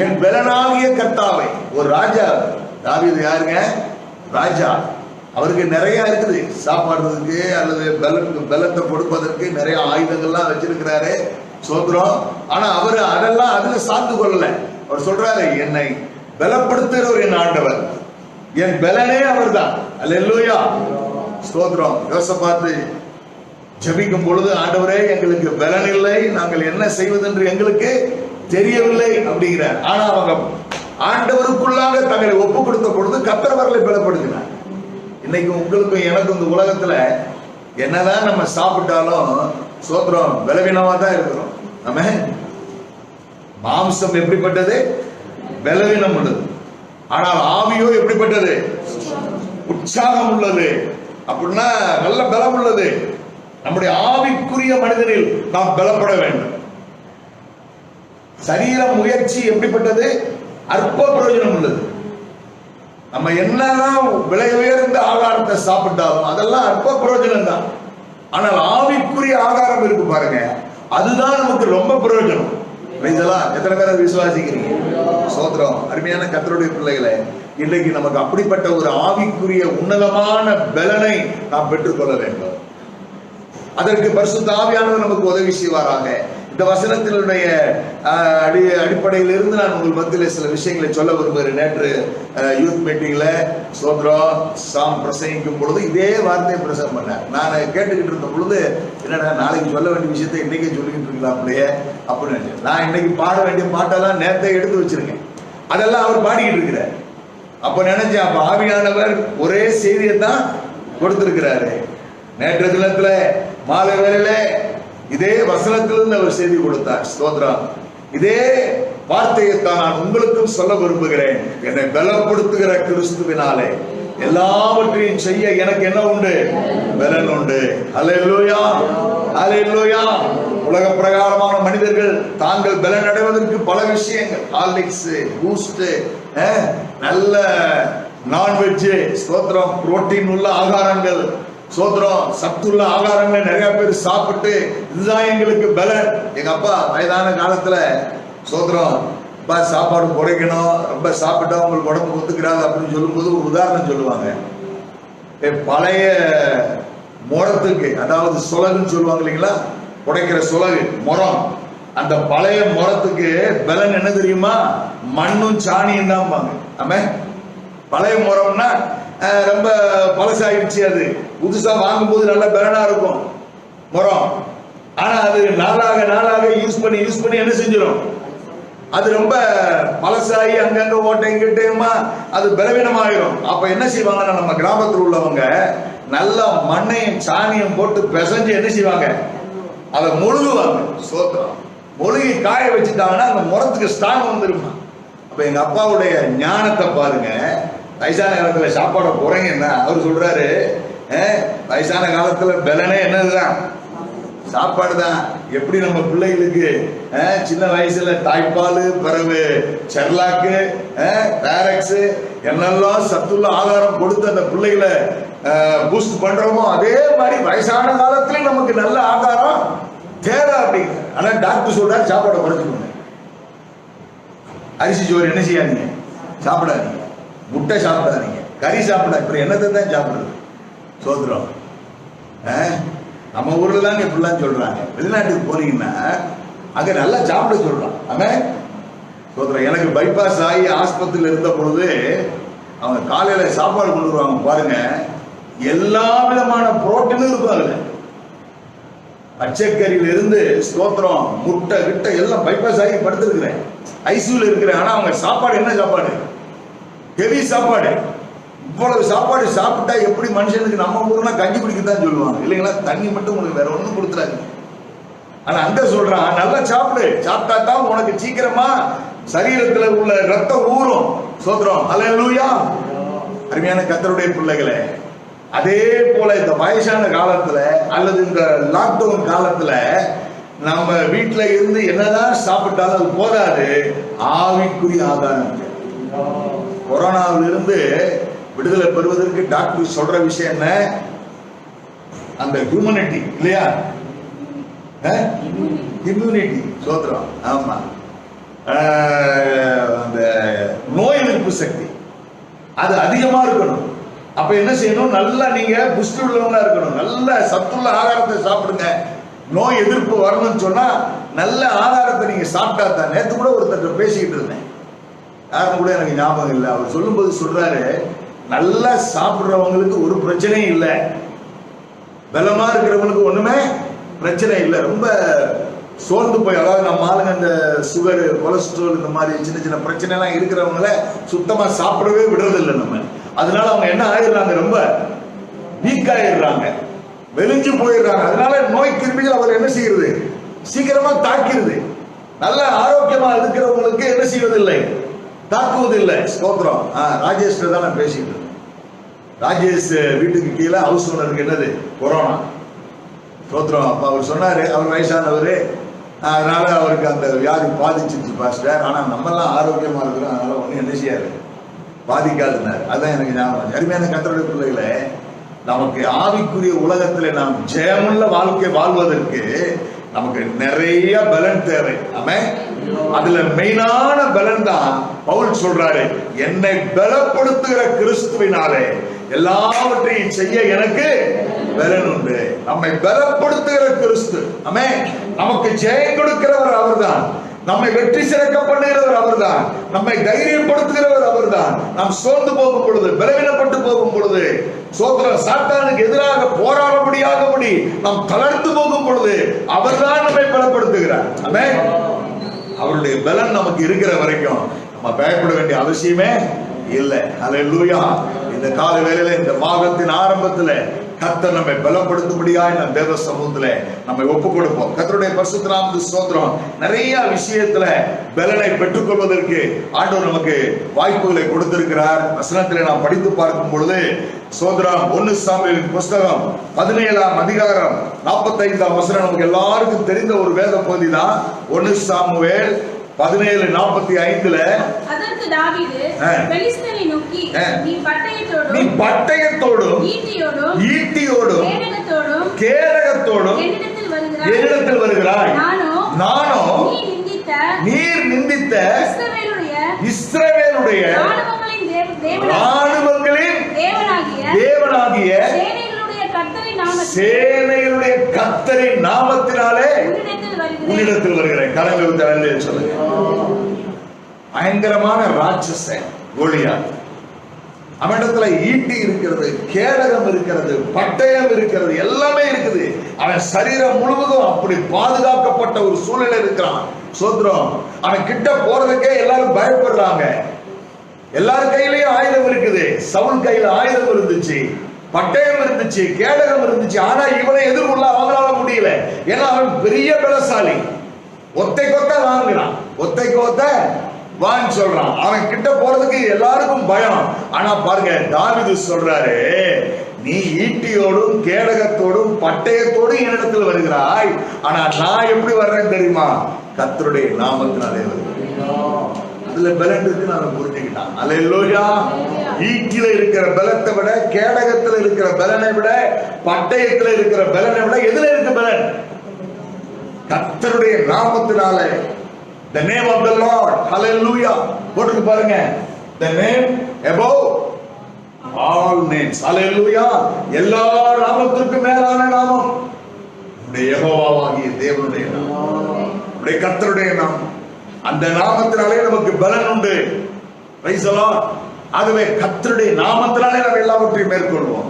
என் பலனாகிய கர்த்தாவே. ஒரு ராஜா, தாவீது யாருங்க? ராஜா. அவருக்கு நிறைய இருக்குது, சாப்பாடுறதுக்கு அல்லது பலத்தை கொடுப்பதற்கு நிறைய ஆயுதங்கள்லாம் வச்சிருக்கிறாரு. சோத்திரம். ஆனா அவர் அதெல்லாம் அதுல சார்ந்து கொள்ளல. அவர் சொல்றாரு, என்னை பலப்படுத்துகிறவர் என் ஆண்டவர், என் பலனே அவர் தான். அல்லேலூயா. ஸ்தோத்திரம். யோசபாத்து ஜெபிக்கும் பொழுது, ஆண்டவரே எங்களுக்கு பலன் இல்லை, நாங்கள் என்ன செய்வதென்று எங்களுக்கு தெரியவில்லை அப்படிங்கிறார். ஆனா அவங்க ஆண்டவருக்குள்ளாக தங்களை ஒப்பு கொடுத்த பொழுது கர்த்தர் அவர்களை பலப்படுத்தினார். இன்னைக்கு உங்களுக்கும் எனக்கும் இந்த உலகத்துல என்னதான் நம்ம சாப்பிட்டாலும் சோத்திரம் பலவீனமா தான் இருக்கிறோம். நம்ம மாம்சம் எப்படிப்பட்டது? பலவீனம் உள்ளது. ஆனால் ஆவியோ எப்படிப்பட்டது? உற்சாகம் உள்ளது. அப்படின்னா நல்ல பலம் உள்ளது. நம்முடைய ஆவிக்குரிய மனிதனில் நாம் பலப்பட வேண்டும். சரீர முயற்சி எப்படிப்பட்டது? அற்ப பிரயோஜனம் உள்ளது. நம்ம என்னதான் விலை உயர்ந்த ஆகாரத்தை சாப்பிட்டாலும் அதெல்லாம் அற்ப பிரயோஜனம் தான். ஆனால் ஆவிக்குரிய ஆகாரம் இருக்கு பாருங்க, அதுதான் நமக்கு ரொம்ப பிரயோஜனம். எத்தனை பேர் விசுவாசிக்கிறீங்க? சோத்திரம். அருமையான கர்த்தருடைய பிள்ளைகளை, இன்றைக்கு நமக்கு அப்படிப்பட்ட ஒரு ஆவிக்குரிய உன்னதமான பலனை நாம் பெற்றுக்கொள்ள வேண்டும். அதற்கு பரிசுத்த ஆவியானவர் நமக்கு உதவி செய்வாராக. இந்த வசனத்தினுடைய அடிப்படையில் இருந்து நான் உங்கள் மத்தியில் சில விஷயங்களை சொல்ல விரும்புகிறேன். நேற்று யூத் மீட்டிங்ல சோத்ரம் சாம் பிரசங்கிக்கும் பொழுது இதே வார்த்தையை பிரசங்கம் பண்ணேன். நான் கேட்டுக்கிட்டு இருந்த பொழுது, என்னடா நாளைக்கு சொல்ல வேண்டிய விஷயத்தை இன்னைக்கே சொல்லிக்கிட்டு இருக்கலாம்லையே அப்படின்னு. நான் இன்னைக்கு பாட வேண்டிய பாட்டெல்லாம் நேரத்தை எடுத்து வச்சிருக்கேன். அதெல்லாம் அவர் பாடிக்கிட்டு இருக்கிறார். அப்ப நினைச்சேன், அப்ப ஆவியானவர் ஒரே செய்தியை தான் கொடுத்திருக்கிறாரு. நேற்று தினத்துல மாலை வேளையில இதே வசனத்திலிருந்து அவர் செய்தி கொடுத்தார். ஸ்தோத்திரம். இதே வார்த்தையை தான் நான் உங்களுக்கும் சொல்ல விரும்புகிறேன். என்னை பலப்படுத்துகிற கிறிஸ்துவினாலே எல்லாவற்றையும் செய்ய எனக்கு என்ன உண்டு? பலன் உண்டு. அல்லேலூயா, அல்லேலூயா. உலக பிரகாரமான மனிதர்கள் தாங்கள் பலன் அடைவதற்கு பல விஷயங்கள், ஹார்லிக்ஸ், பூஸ்ட், நல்ல நான்வெஜ், ஸ்தோத்திரம், புரோட்டீன் உள்ள ஆகாரங்கள், சோத்திரம், சத்துள்ள ஆகாரங்களை நிறைய பேர் சாப்பிட்டு இதுதான் எங்களுக்கு பலன். எங்க அப்பா வயதான காலத்துல சோத்திரம் சாப்பாடு குறைக்கணும், ரொம்ப சாப்பிட்டா உங்களுக்கு உடம்பு ஒத்துக்கிறாங்க அப்படின்னு சொல்லும்போது ஒரு உதாரணம் சொல்லுவாங்க. பழைய முறத்துக்கு, அதாவது சுலகுன்னு சொல்லுவாங்க இல்லைங்களா, உடைக்கிற சுலகு முறம், அந்த பழைய முறத்துக்கு பலன் என்ன தெரியுமா? மண்ணும் சாணியும் தான் பாங்க. ஆமே, பழைய முறம்னா ரொம்ப பழசாயிடுச்சு, அது புதுசா வாங்கும்போது நல்ல பலனா இருக்கும் முறம். ஆனா அது நாளாக நாளாக யூஸ் பண்ணி என்ன செஞ்சிடும்? அது ரொம்ப பழசாகி அங்கங்க ஓட்டைங்கிட்டேமா அது பலவீனமாயிரும். அப்ப என்ன செய்வாங்கன்னா, நம்ம கிராமத்தில் உள்ளவங்க நல்லா மண்ணையும் சாணியும் போட்டு பிசைஞ்சு என்ன செய்வாங்க? அதை மொழுகுவாங்க. சோத்திரம். மொழுகி காய வச்சுட்டாங்கன்னா அந்த முறத்துக்கு ஸ்ட்ராங் வந்துருமா. அப்ப எங்க அப்பாவுடைய ஞானத்தை பாருங்க. வயசான காலத்துல சாப்பாடை குறைங்கன்னா அவர் சொல்றாரு, வயசான காலத்துல பலனே என்னதுதான்? சாப்பாடு தான். எப்படி நம்ம பிள்ளைகளுக்கு சின்ன வயசுல தாய்ப்பால், பிறகு செர்லாக்கு, பேரக்ஸ் என்னெல்லாம் சத்துள்ள ஆகாரம் கொடுத்து அந்த பிள்ளைகளை பூஸ்ட் பண்றோமோ, அதே மாதிரி வயசான காலத்துல நமக்கு நல்ல ஆகாரம் தேவை அப்படிங்கிற. ஆனா டாக்டர் சொல்றாரு சாப்பாடை குறைச்சுக்கோங்க. அரிசி சோறு என்ன செய்யாதீங்க, சாப்பிடாதீங்க. முட்டை சாப்பிடாதீங்க, கறி சாப்பிடாது. இப்ப என்னத்தை தான் சாப்பிடுறது? சோத்திரம். நம்ம ஊர்ல தாங்க இப்படிலாம் சொல்றாங்க. வெளிநாட்டுக்கு போனீங்கன்னா அங்க நல்லா சாப்பிட சொல்றான். ஆமே, சோத்திரம். எனக்கு பைபாஸ் ஆகி ஆஸ்பத்திரியில் இருந்த பொழுது அவங்க காலையில சாப்பாடு கொண்டு வருவாங்க பாருங்க. எல்லா விதமான புரோட்டீனும் இருக்கும் அதுல. பச்சைக்கறியில இருந்து ஸ்தோத்திரம், முட்டை கிட்ட எல்லாம் பைபாஸ் ஆகி படுத்திருக்கிறேன், ஐசியூல இருக்கிறேன். ஆனா அவங்க சாப்பாடு என்ன சாப்பாடு? ஹெவி சாப்பாடு. இவ்வளவு சாப்பாடு சாப்பிட்டா எப்படி மனுஷனுக்கு? நம்ம ஊர்னா கஞ்சி குடிக்கத்தான் சொல்லுவாங்க இல்லைங்களா, தண்ணி மட்டும் உங்களுக்கு வேற ஒண்ணும் கொடுத்துறாங்க. ஆனா அங்க சொல்றான், நல்லா சாப்பிடு, சாப்பிட்டா தான் உனக்கு சீக்கிரமா சரீரத்துல உள்ள ரத்தம் ஊறும். சோத்திரம். அல்லேலூயா. அருமையான கர்த்தருடைய பிள்ளைகளே, அதே போல இந்த வயசான காலத்துல அல்லது இந்த லாக்டவுன் காலத்துல நம்ம வீட்டுல இருந்து என்னதான் சாப்பிட்டாலும் அது போதாது. ஆவிக்குரிய ஆதாரம். கொரோனாவிலிருந்து விடுதலை பெறுவதற்கு டாக்டர் சொல்ற விஷயம் என்ன? அந்த ஹியூமனிட்டி இல்லையா, இம்யூனிட்டி. சோத்திரம். ஆமா, அந்த நோய் எதிர்ப்பு சக்தி அது அதிகமா இருக்கணும். அப்ப என்ன செய்யணும்? நல்லா நீங்க புஷ்டி உள்ளவங்களா இருக்கணும். நல்ல சத்துள்ள ஆகாரத்தை சாப்பிடுங்க. நோய் எதிர்ப்பு வரணும்னு சொன்னா நல்ல ஆகாரத்தை நீங்க சாப்பிட்டா தான். நேற்று கூட ஒருத்தர் பேசிக்கிட்டு இருந்தேன், யாரும் கூட எனக்கு ஞாபகம் இல்லை. அவர் சொல்லும்போது சொல்றாரு, நல்லா சாப்பிடுறவங்களுக்கு ஒரு பிரச்சனையும் இல்லை, பலமா இருக்கிறவங்களுக்கு ஒண்ணுமே பிரச்சனை இல்லை. ரொம்ப சோர்ந்து போய், அதாவது நம்ம ஆளுங்க இந்த சுகர், கொலஸ்ட்ரால், இந்த மாதிரி சின்ன சின்ன பிரச்சனை எல்லாம் இருக்கிறவங்கள சுத்தமா சாப்பிடவே விடுறது இல்லை நம்ம. அதனால அவங்க என்ன ஆயிடுறாங்க? ரொம்ப வீக் ஆயிடுறாங்க, வெளிஞ்சு போயிடுறாங்க. அதனால நோய் கிருமிகள் அவர் என்ன செய்யறது? சீக்கிரமா தாக்கிறது. நல்ல ஆரோக்கியமா இருக்கிறவங்களுக்கு என்ன செய்வதில்லை? தாக்குவதில்லை. ஸ்தோத்திரம். ராஜேஷ் தான் நான் பேசிட்டு இருக்கேன். ராஜேஷ் வீட்டுக்கு கீழே ஹவுஸ் ஓனருக்கு என்னது? கொரோனா. ஸ்தோத்திரம். அப்ப அவர் சொன்னாரு, அவர் வயசானவர், அதனால அவருக்கு அந்த வியாதி பாதிச்சிருச்சு பாஸ்டர். ஆனா நம்ம எல்லாம் ஆரோக்கியமா இருக்கிறோம், அதனால ஒன்னும் என்ன செய்யாது, பாதிக்காதுன்னாரு. அதான் எனக்கு ஞாபகம். அருமையான கர்த்தருடைய பிள்ளைகளே, நமக்கு ஆவிக்குரிய உலகத்துல நாம் ஜெயமுள்ள வாழ்க்கை வாழ்வதற்கு நமக்கு நிறைய பலன் தேவை. ஆமென். அதுல மெயினான பலன் தான் பவுல் சொல்றாரு, என்னை பலப்படுத்துகிற கிறிஸ்துவினாலே எல்லாவற்றையும் செய்ய எனக்கு பலன் உண்டு. நம்மை பலப்படுத்துகிற கிறிஸ்து, ஆமென். நமக்கு ஜெயம் கொடுக்கிறவர் அவர்தான், நம்மை வெற்றி சிறக்க பண்ணுகிறவர் அவர்தான், நம்மை தைரியப்படுத்துகிறவர் அவர்தான். நாம் சோர்ந்து போகும் பொழுது, பலவீனப்பட்டு போகும் பொழுது, சாத்தானுக்கு எதிராக போராட முடியாதபடி நாம் தளர்ந்து போகும் பொழுது அவர்தான் நம்மை பலப்படுத்துகிறார். ஆமென். அவருடைய பலன் நமக்கு இருக்கிற வரைக்கும் நம்ம பயப்பட வேண்டிய அவசியமே இல்லை. ஹல்லேலூயா. இந்த கால வேளையில, இந்த மாதத்தின் ஆரம்பத்துல கர்த்தர் நம்மை பலப்படுத்தும்படியாய் நம் தேவ சமூகத்துல நம்மை ஒப்புக் கொடுப்போம். கர்த்தருடைய பரிசுத்த நாமத்துக்கு ஸ்தோத்திரம். நிறைய விஷயத்துல பலனை பெற்றுக் கொள்வதற்கு ஆண்டவர் நமக்கு வாய்ப்புகளை கொடுத்திருக்கிறார். வசனத்திலே நாம் படித்து பார்க்கும் பொழுது ஸ்தோத்திரம், 1 சாமுவேலின் புஸ்தகம் 17ஆம் அதிகாரம் 45ஆம் வசனம் நமக்கு எல்லாருக்கும் தெரிந்த ஒரு வேத பகுதி தான். 1 சாமுவேல் 17:45 அதற்கு தாவீது பெலிஸ்தரை நோக்கி, நீ பட்டயத்தோடும் ஈட்டியோடும் கேடகத்தோடும் என்னிடத்தில் வருகிறாய். நானோ நீர் நிந்தித்த இஸ்ரவேலுடைய ராணுவங்களின் தேவனாகிய சேனைகளுடைய கர்த்தரின் நாமத்தினாலே உன்னிடத்தில் வருகிறேன். கரங்களை தரலே சொல்லுங்க. பயங்கரமான ராட்சசன் கோலியாத். அவனிடத்துல ஈட்டி இருக்கிறது, கேடகம் இருக்கிறது, பட்டயம் இருக்கிறது, எல்லாமே இருக்குது. அவன் சரீரம் முழுவதும் அப்படி பாதுகாக்கப்பட்ட ஒரு சூழ்நிலை இருக்கிறான். சோத்ரம், அவன் கிட்ட போறதுக்கே எல்லாரும் பயப்படுறாங்க. எல்லார் கையிலயும் ஆயுதம் இருக்குது. சவுல் கையில ஆயுதம் இருந்துச்சு, பட்டயம் இருந்துச்சு, கேடகம் இருந்துச்சு. ஆனா இவனை எதிர்கொள்ள அவங்களால முடியல. ஏன்னா அவன் பெரிய பலசாலி. ஒத்தை கொத்த வாங்குறான், ஒத்தை கொத்த வான்னு சொல்றான். அவன் கிட்ட போறதுக்கு எல்லாருக்கும் பயம். ஆனா பாருங்க, தாவீது சொல்றாரு, நீ ஈட்டியோடும் கேடகத்தோடும் பட்டயத்தோடும் என்னிடத்தில் வருகிறாய். ஆனா நான் எப்படி வர்றேன் தெரியுமா? கர்த்தருடைய நாமத்தினாலே வருகிறேன். அதுல பலன் இருக்கு, நான் புரிஞ்சுக்கிட்டான். அல்லேலூயா. ஈட்டில இருக்கிற பலத்தை விட, கேடகத்துல இருக்கிற பலனை விட, பட்டயத்துல இருக்கிற பலனை விட எதுல இருக்கு பலன்? கர்த்தருடைய நாமத்தினாலே. The name of the Lord. Hallelujah. போட்டு பாருங்க. The name above all names. Hallelujah. எல்லா நாமத்திற்கும் மேலான நாமம் நம்முடைய யெகோவாவாகிய தேவனுடைய நாமம், நம்முடைய கர்த்தருடைய நாமம். அந்த நாமத்தினாலே நமக்கு பலன் உண்டு. Praise the Lord. ஆகவே கர்த்தருடைய நாமத்தினாலே நாம் எல்லாவற்றையும் மேற்கொள்வோம்.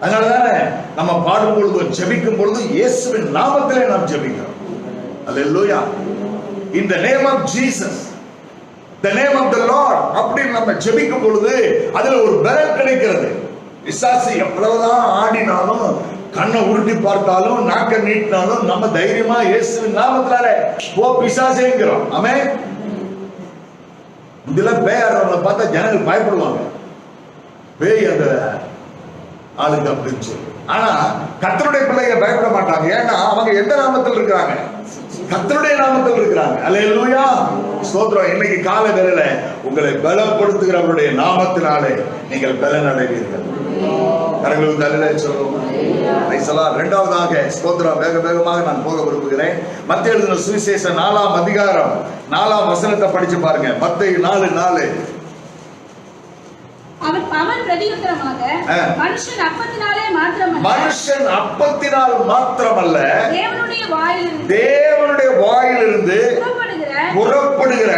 அதனாலதானே நம்ம பாடும் பொழுது, ஜெபிக்கும் பொழுது இயேசுவின் நாமத்திலே நாம் ஜெபிக்கிறோம். Hallelujah. In the name of Jesus, the name of the Lord அப்படி நம்ம ஜெபிக்கும் பொழுது அதுல ஒரு பலன் கிடைக்கிறது. பிசாசு எவ்வளவுதான் ஆடினாலும், கண்ணை உருட்டி பார்த்தாலும், நாக்க நீட்டினாலும், நம்ம தைரியமா இயேசுவின் நாமத்தினாலே போ பிசாசேங்கிறோம். ஆமென். இதெல்லாம் பேயறவங்களை பார்த்தா ஜனங்கள் பயப்படுவாங்க, பேய் அந்த ஆளுங்க அப்படின்னு சொல்லி. ஆனா கர்த்தருடைய பிள்ளைங்க பயப்பட மாட்டாங்க. ஏன்னா அவங்க எந்த நாமத்தில் இருக்கிறாங்க? கர்த்தருடைய நாமத்தில் இருக்கிறாங்க. அல்லேலூயா. ஸ்தோத்திரம். இன்னைக்கு கால வேளையில உங்களை பலப்படுத்துகிறவருடைய நாமத்தினாலே நீங்கள் பலன் அடைவீர்கள். கரங்களுக்கு தலையில சொல்லுவோம். இரண்டாவதாக ஸ்தோத்திரம், வேக வேகமாக நான் போக விரும்புகிறேன். மத்தேயு எழுதின சுவிசேஷம் 4ஆம் அதிகாரம் 4ஆம் வசனத்தை படிச்சு பாருங்க. மத்தேயு 4:4. அவன் பிரதியுத்தரமாக, மனுஷன் அப்பத்தினாலே மாத்திரமல்ல தேவனுடைய வாயிலிருந்து புறப்படுகிற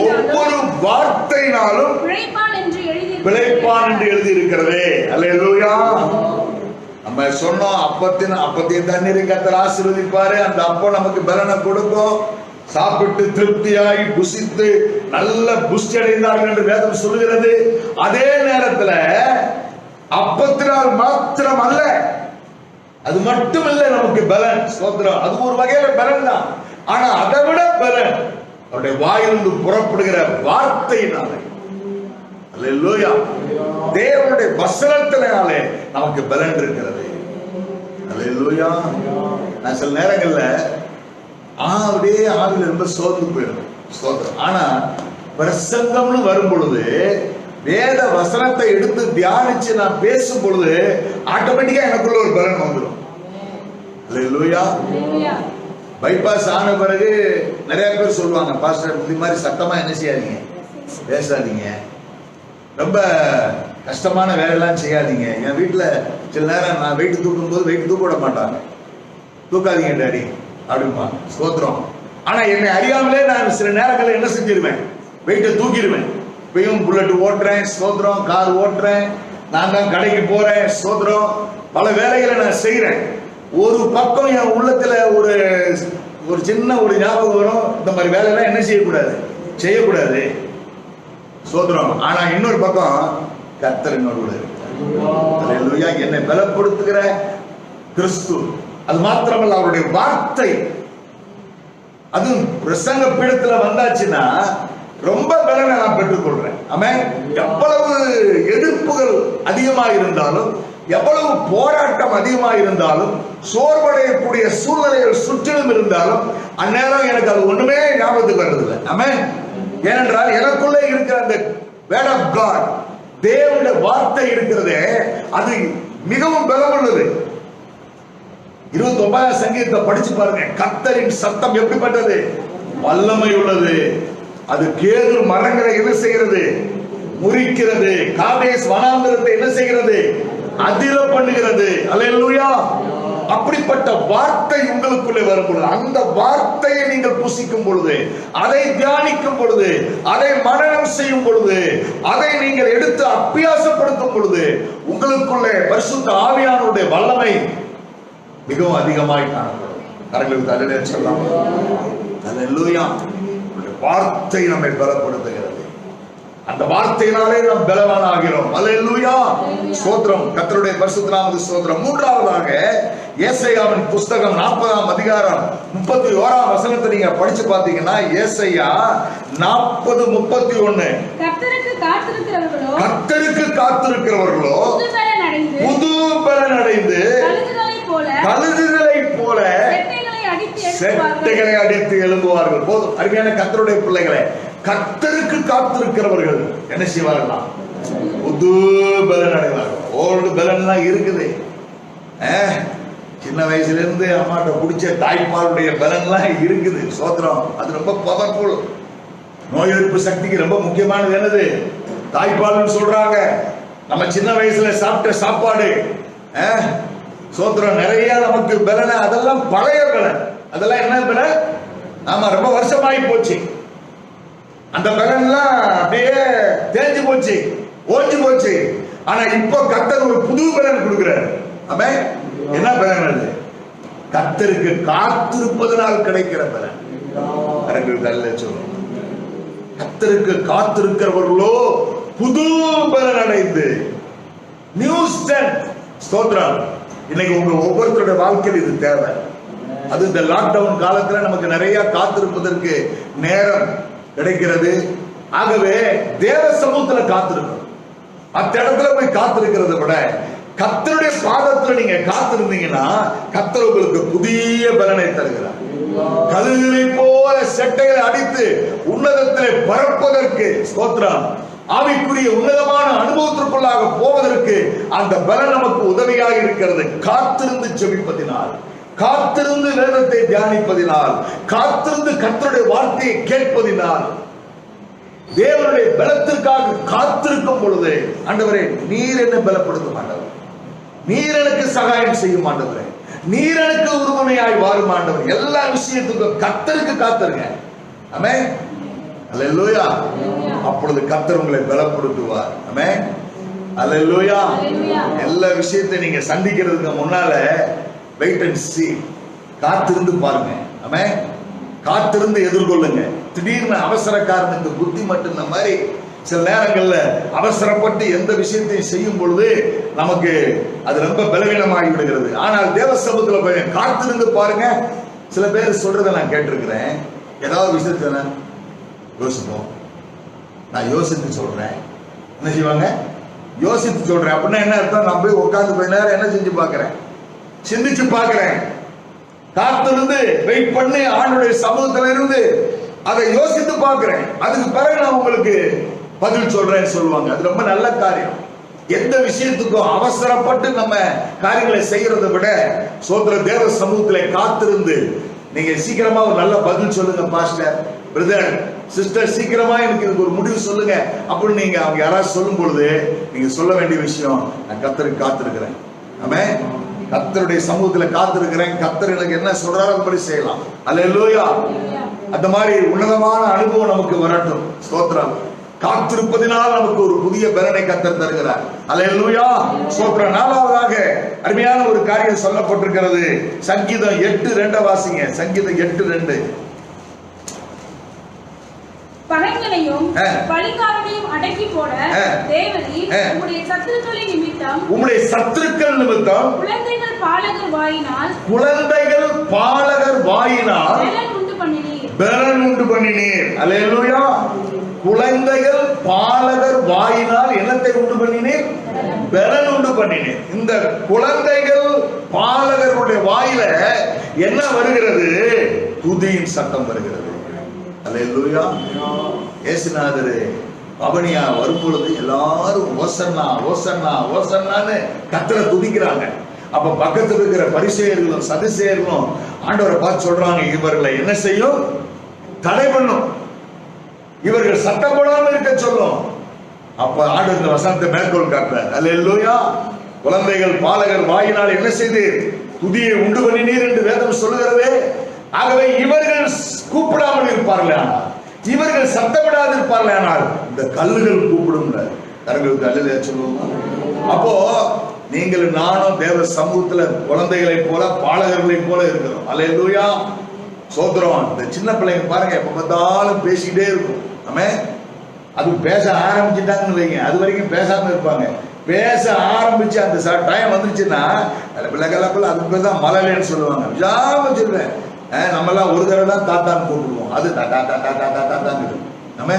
ஒவ்வொரு வார்த்தையினாலும் பிழைப்பான் என்று எழுதி இருக்கிறதே. அல்லேலூயா. நம்ம சொன்னோம், அப்பத்தையும் தண்ணீரையும் கர்த்தர் ஆசீர்வதிப்பாரு. அந்த அப்பம் நமக்கு பலனை கொடுக்கும். சாப்பிட்டு திருப்தியாகி புசித்து நல்ல புஷ்டி அடைந்தார்கள் என்று வேதம் சொல்லுகிறது. அதே நேரத்தில் அப்பத்தினால் மாத்திரம் அல்ல, அது மட்டும் இல்ல நமக்கு பலன். ஸ்தோத்திரம். அது ஒரு வகையில பலன் தான். ஆனா அதை விட பலன் அவருடைய வாயிலிருந்து புறப்படுகிற வார்த்தையினாலே. அல்லேலூயா. தேவனுடைய வசனத்தினாலே நமக்கு பலன் இருக்கிறது. அல்லேலூயா. நான் சில நேரங்கள்ல அப்படியே ஆவில ரொம்ப சோர்ந்து போயிடும். ஆனா பிரசங்கம்னு வரும் பொழுது, வேத வசனத்தை எடுத்து தியானிச்சு நான் பேசும் பொழுது ஆட்டோமேட்டிக்கா எனக்குள்ள ஒரு பலன் வந்துடும். அல்லேலூயா. பைபாஸ் ஆன பிறகு நிறைய பேர் சொல்லுவாங்க, பாஸ்டர் இந்த மாதிரி சத்தமா என்ன செய்யாதீங்க, பேசாதீங்க, ரொம்ப கஷ்டமான வேலையெல்லாம் செய்யாதீங்க. என் வீட்டுல சில நேரம் நான் வெயிட் தூக்கும் போது வெயிட் தூக்க விட மாட்டாங்க, தூக்காதீங்க டாடி அப்படிமா, ஸ்தோத்திரம். ஆனா என்னை அறியாமலே நான் சில நேரங்களில் என்ன செஞ்சிருவேன், வெயிட்டை தூக்கிடுவேன். இப்பயும் புல்லட் ஓட்டுறேன், ஸ்தோத்திரம், கார் ஓட்டுறேன், நான் தான் கடைக்கு போறேன், ஸ்தோத்திரம், பல வேலைகளை நான் செய்யறேன். ஒரு பக்கம் என் உள்ளத்துல ஒரு சின்ன ஒரு ஞாபகம் வரும், இந்த மாதிரி வேலையெல்லாம் என்ன செய்யக்கூடாது, ஸ்தோத்திரம். ஆனா இன்னொரு பக்கம் கர்த்தர் என்னோடு இருக்கு, என்னை பலப்படுத்துகிற கிறிஸ்து. அது மாத்திரமல்ல, அவருடைய வார்த்தை, அது பிரசங்க பீடத்துல வந்தாச்சுன்னா ரொம்ப பலனை நான் பெற்றுக்கொள்றேன். ஆமென். எவ்வளவு எதிர்ப்புகள் அதிகமாக இருந்தாலும், எவ்வளவு போராட்டம் அதிகமாக இருந்தாலும், சோர்வடையக்கூடிய சூழ்நிலைகள் சுற்றிலும் இருந்தாலும், அந்நேரம் எனக்கு அது ஒண்ணுமே ஞாபகத்துக்கு வர்றதில்லை. ஆமென். ஏனென்றால் எனக்குள்ளே இருக்கிற அந்த வேர்ட் ஆஃப் காட், தேவனுடைய வார்த்தை இருக்கிறதே, அது மிகவும் பலமுள்ளது. 29 சங்கீதத்தை படிச்சு பாருங்க. கர்த்தரின் சத்தம் எப்படிப்பட்டது, வல்லமை உள்ளது. அது கேதுரு மரங்களை என்ன செய்கிறது, முறிக்கிறது. காதேஸ் வனாந்தரத்தை என்ன செய்கிறது, அதிர பண்ணுகிறது. அல்லேலூயா. அப்படிப்பட்ட வார்த்தை உங்களுக்குள்ளே வரும் பொழுது, அந்த வார்த்தையை நீங்கள் புசிக்கும் பொழுது, அதை தியானிக்கும் பொழுது, அதை மனனம் செய்யும் பொழுது, அதை நீங்கள் எடுத்து அபியாசப்படுத்தும் பொழுது, உங்களுக்குள்ளே பரிசுத்த ஆவியானவருடைய வல்லமை மிகவும் அதிகமாய் காணப்படும். கரங்களுக்கு அல்லேலூயா சொல்லலாம். அல்லேலூயா. வார்த்தை நம்மை பலப்படுத்துகிறது. அந்த வார்த்தையினாலே நாம் பலவான் ஆகிறோம். அல்லேலூயா. ஸ்தோத்திரம். கர்த்தருடைய பரிசுத்த நாமத்துக்கு ஸ்தோத்திரம். மூன்றாவதாக ஏசாயாவின் புத்தகம் 40ஆம் அதிகாரம் 31ஆம் வசனத்தை நீங்க படிச்சு பாத்தீங்கன்னா, ஏசாயா 40:31, கர்த்தருக்கு காத்திருக்கிறவர்களோ புது பலன் அடைந்து கழுகுகளைப் போல செட்டைகளை அடித்து எழும்புவார்கள். போதும் அருமையான கர்த்தருடைய பிள்ளைகளே, கர்த்தருக்கு காத்திருக்கிறவர்கள் என்ன செய்வார்களா, புது பலன் அடைவார்கள். ஓல்டு பலன் இருக்குது. சின்ன வயசுல இருந்து அம்மாட்ட பிடிச்ச தாய்ப்பாலுடைய பலன்லாம் இருக்குது. சோத்திரம். அது ரொம்ப பவர்ஃபுல். நோய் எதிர்ப்பு சக்திக்கு ரொம்ப முக்கியமானது என்னது, தாய்ப்பால்னு சொல்றாங்க. நம்ம சின்ன வயசுல சாப்பிட்ட சாப்பாடு, சோத்திரம், நிறைய நமக்கு பலன். அதெல்லாம் பழைய பலன். அதெல்லாம் என்ன பலன், ஆமா, ரொம்ப வருஷமாயி போச்சு. அந்த பலன்லாம் அப்படியே தேஞ்சு போச்சு, ஓஞ்சு போச்சு. ஆனா இப்போ கர்த்தர் ஒரு புது பலன் கொடுக்கிறார். ஆமென். என்ன பலன் அது, கர்த்தருக்கு காத்திருப்பதனால் கிடைக்கிற பலன். கர்த்தருக்கு காத்திருக்கிறவர்களோ புது பலன் அடைந்து நியூ ஸ்ட்ரெங்த். ஸ்தோத்திரம். இன்னைக்கு உங்க ஒவ்வொருத்தருடைய வாழ்க்கையில் இது தேவை. அது இந்த லாக்டவுன் காலத்துல நமக்கு நிறைய காத்திருப்பதற்கு நேரம் கிடைக்கிறது. ஆகவே தேவ சமூகத்துல காத்திருக்கணும். அந்த இடத்துல போய் காத்திருக்கிறத விட கர்த்தருடைய பாதத்துல நீங்க காத்திருந்தீங்கன்னா, கர்த்தர் உங்களுக்கு புதிய பலனை தருகிறார். கழுகுகளை போல செட்டைகளை அடித்து உன்னதத்திலே பறப்பதற்கு, ஸ்தோத்திரம், ஆவிக்குரிய உன்னதமான அனுபவத்திற்குள்ளாக போவதற்கு அந்த பலன் நமக்கு உதவியாக இருக்கிறது. காத்திருந்து ஜெபிப்பதினால், காத்திருந்து வேதத்தை தியானிப்பதினால், காத்திருந்து கர்த்தருடைய வார்த்தையை கேட்பதினால், தேவனுடைய பலத்திற்காக காத்திருக்கும் பொழுது, ஆண்டவரே நீர் என்ன பலப்படுத்த மாட்டவர், நீர் எனக்கு சகாயம் செய்ய மாட்டவரே, நீர் எனக்கு உறுதுணையாய் வாரும் ஆண்டவர். எல்லா விஷயத்துக்கும் கர்த்தருக்கு காத்திருங்க. ஆமென். அல்லேலூயா. அப்பொழுது கர்த்தர் உங்களை பலப்படுத்துவார். ஆமென். அல்லேலூயா. எல்லா விஷயத்தையும் நீங்க சந்திக்கிறதுக்கு முன்னால வெயிட் அண்ட் சீ, காத்திருந்து பாருங்க. ஆமென். காத்திருந்து எதிர்கொள்ளுங்க. திடீர்னு அவசரக்காரனுக்கு புத்தி மட்டும் இந்த மாதிரி சில நேரங்கள்ல அவசரப்பட்டு எந்த விஷயத்தையும் செய்யும் பொழுது நமக்கு அது ரொம்ப பலவீனமாகி விடுகிறது. ஆனால் தேவ சமூகத்துல போய் காத்திருந்து பாருங்க. சில பேர் சொல்றதை நான் கேட்டிருக்கிறேன். ஏதாவது விஷயத்த யோசிப்போம், நான் யோசித்து சொல்றேன். என்ன செய்வாங்க, யோசித்து சொல்றேன் அப்படின்னா என்ன அர்த்தம், நான் போய் உட்கார்ந்து போய் நேரம் என்ன செஞ்சு பாக்குறேன், சிந்திச்சு பாக்குறேன். காத்திருந்து வெயிட் பண்ணி ஆண்டவருடைய சமூகத்துல இருந்து அதை யோசித்து பாக்குறேன். அதுக்கு பிறகு நான் உங்களுக்கு பதில் சொல்றேன்னு சொல்லுவாங்க. அது ரொம்ப நல்ல காரியம். எந்த விஷயத்துக்கும் அவசரப்பட்டு நம்ம காரியங்களை செய்யறதை விட சோதர தேவ சமூகத்திலே காத்திருந்து நீங்க சீக்கிரமா ஒரு நல்ல பதில் சொல்லுங்க பாஸ்டர், பிரதர், சிஸ்டர், சீக்கிரமா எனக்கு இதுக்கு ஒரு முடிவு சொல்லுங்க அப்படின்னு நீங்க அவங்க யாராவது சொல்லும் பொழுது நீங்க சொல்ல வேண்டிய விஷயம், நான் கர்த்தருக்கு காத்திருக்கிறேன். ஆமென். கர்த்தருடைய சமூகத்துல காத்திருக்கிறேன், கர்த்தர் எனக்கு என்ன சொல்றாரோ அப்படி செய்யலாம். அல்லேலூயா. அந்த மாதிரி உன்னதமான அனுபவம் நமக்கு வரட்டும். ஸ்தோத்திரம். காத்திருப்பதினால் நமக்கு ஒரு புதிய பலனை கர்த்தர் தருகிறார். அல்லேலூயா. ஸ்தோத்திரம். நாலாவதாக அருமையான ஒரு காரியம் சொல்லப்பட்டிருக்கிறது. சங்கீதம் 8:2 வாசிங்க. சங்கீதம் 8:2. பகைஞனையும் பழிகாரனையும் அடக்கி போட தேவரீர் உம்முடைய சத்துருக்களின் நிமித்தம் குழந்தைகள் பாலகர் வாயினால் பலன் உண்டு பண்ணினீர். அல்லேலூயா. குழந்தைகள் பாலகர் வாயினால் என்னத்தை உண்டு பண்ணினீர்? பலன் உண்டு பண்ணினீர். இந்த குழந்தைகள் பாலகருடைய வாயில என்ன வருகிறது? துதியின் சத்தம் வருகிறது. அல்லேலூயா. இயேசுநாதர் பவனியா வரும் பொழுது எல்லாரும் ஓசன்னா ஓசன்னா ஓசன்னான்னு கர்த்தரை துதிக்கிறாங்க. அப்ப பக்கத்துல இருக்கிற பரிசேயர்களும் சதுசேயர்களும் ஆண்டவரை பார்த்து சொல்றாங்க, இவர்களை என்ன செய்யும்? தடை பண்ணும், இவர்கள் சத்தம் போடாமல் இருக்க சொல்லும். அப்ப ஆண்டவர் இந்த வசனத்தை மேற்கோள் காட்டுறார். அல்லேலூயா. குழந்தைகள் பாலகர் வாயினால் என்ன செய்தீர்? துதியை உண்டு பண்ணினீர் என்று வேதம் சொல்லுகிறதே. ஆகவே இவர்கள் கூப்பிடாமல் இருப்பார்கள், ஆனால் இவர்கள் சத்தமிடாது இருப்பார்கள், ஆனால் இந்த கல்லுகள் கூப்பிடும். கரங்களுக்கு அல்லேலூயா சொல்லுவோமா? அப்போ நீங்கள் நானும் தேவ சமூகத்துல குழந்தைகளை போல பாலகர்களை போல இருக்கிறோம். அல்லேலூயா. சோத்திரம். இந்த சின்ன பிள்ளைங்க பாருங்க, எப்ப பார்த்தாலும் பேசிக்கிட்டே இருக்கும். ஆமென். அது பேச ஆரம்பிச்சுட்டாங்கன்னு வைங்க, அது வரைக்கும் பேசாம இருப்பாங்க. பேச ஆரம்பிச்சு அந்த டைம் வந்துச்சுன்னா பிள்ளைகள் அதுக்கு பேர் தான் மலையிலேன்னு சொல்லுவாங்க. விஜாம சொல்லுவேன். நம்ம எல்லாம் ஒரு தடவை தான் தாத்தான்னு கூப்பிடுவோம், அது தாத்தா தாத்தா தாத்தா தாத்தாங்குது. நம்ம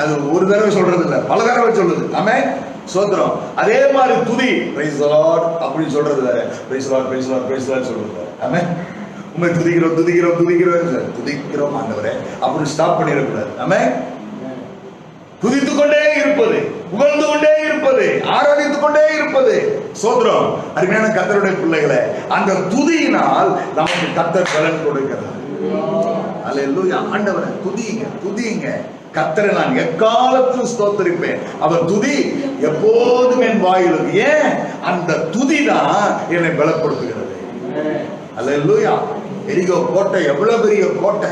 அது ஒரு தடவை சொல்றது இல்லை, பல தடவை சொல்லுது. ஆமென். சோத்திரம். அதே மாதிரி துதி பிரைஸ் தி லார்ட் அப்படின்னு சொல்றது வேற, praise the Lord praise the Lord praise the Lord சொல்றது வேற. ஆமென். உம்மை துதிக்கிறோம் துதிக்கிறோம் துதிக்கிறோம் துதிக்கிறோம் ஆண்டவரே அப்படின்னு ஸ்டாப் பண்ணிடக்கூடாது. ஆமென். துதித்துக் கொண்டே இருப்பது, புகழ்ந்து கொண்டே இருப்பது, ஆராதித்துக் கொண்டே இருப்பது. சோத்திரம். அருமையான கர்த்தருடைய பிள்ளைகளை, அந்த துதியினால் நமக்கு கர்த்தர் பலன் கொடுக்கிறார். அல்லேலூயா. ஆண்டவரை துதிங்க துதிங்க. கர்த்தரை நான் எக்காலத்திலும் ஸ்தோத்திரிப்பேன், அவர் துதி எப்போதும் என் வாயில். ஏன்? அந்த துதி தான் என்னை பலப்படுத்துகிறது. அல்லேலூயா. எரிகோ கோட்டை எவ்வளவு பெரிய கோட்டை,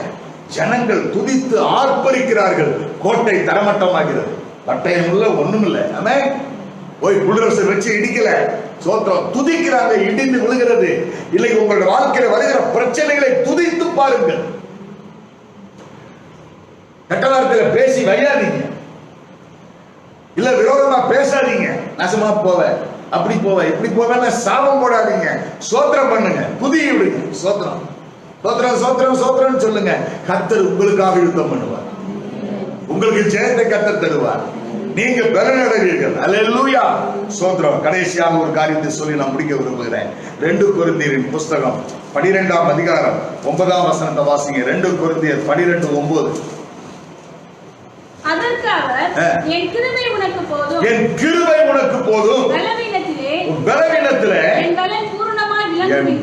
ஜனங்கள் துதித்து ஆர்ப்பரிக்கிறார்கள், கோட்டை தரமட்டமாகிறது. பட்டயம் இல்ல, ஒண்ணும் இல்லை. ஆமென். போய் புல்டோசர் வச்சு இடிக்கல, சோத்திரம். துதிக்கிறாங்க, இடிந்து விழுகிறது. இல்லை, உங்களுடைய வாழ்க்கையில வருகிற பிரச்சனைகளை துதித்து பாருங்கள். கட்டவாரத்தில் பேசி வையாதீங்க, இல்ல விரோதமா பேசாதீங்க. நாசமா போவ, அப்படி போவ, இப்படி போவேன்னு சாபம் போடாதீங்க. சோத்திரம் பண்ணுங்க, துதி விடுங்க. சோத்திரம் சோத்திரம் சோத்திரம் சோத்திரம் சொல்லுங்க. கர்த்தர் உங்களுக்காக யுத்தம் பண்ணுவார், உங்களுக்கு ஜெயத்தை கர்த்தர் தருவார், நீங்க பலனடைவீர்கள். அல்லேலூயா. சோத்திரம். கடைசியாக ஒரு காரியத்தை சொல்லி நான் முடிக்க விரும்புகிறேன். 2 கொரிந்தியரின் புஸ்தகம் 12ஆம் அதிகாரம் 9ஆம் வசனத்தை வாசிங்க. 2 கொரிந்தியர் 12:9. அதற்கு அவர், என் கிருபை உனக்கு போதும், என் கிருபை உனக்கு போதும், பலவீனத்திலே என்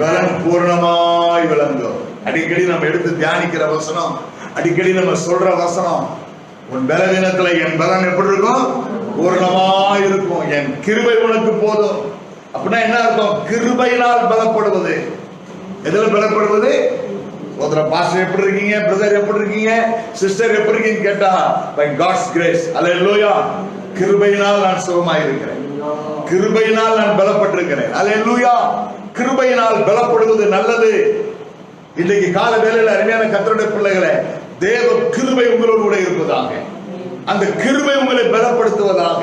பலன் பூரணமாய் விளங்கும். அடிக்கடி நம்ம எடுத்து தியானிக்கிற வசனம், அடிக்கடி நம்ம சொல்ற வசனம். உன் பலவீனத்துல என் பலன் எப்படி இருக்கும்? பூரணமாய் இருக்கும். என் கிருபை உனக்கு போதும். அப்படின்னா என்ன அர்த்தம்? கிருபையினால் பலப்படுவது. எதுல பலப்படுவது? பாஸ்டர் எப்படி இருக்கீங்க, பிரதர் எப்படி இருக்கீங்க, சிஸ்டர் எப்படி இருக்கீங்க கேட்டா, பை காட்ஸ் கிரேஸ். அல்லேலூயா. கிருபையினால் நான் சுகமாய் இருக்கிறேன், கிருபையினால் நான் பலப்பட்டிருக்கிறேன். அல்லேலூயா. கிருபையினால் பலப்படுவது நல்லது. இன்றைக்கு கால வேளையில அருமையான கர்த்தருடைய பிள்ளைகளே, தேவ கிருபை உங்களோடு கூட இருப்பதாக, அந்த கிருபை உங்களை பலப்படுத்துவதாக,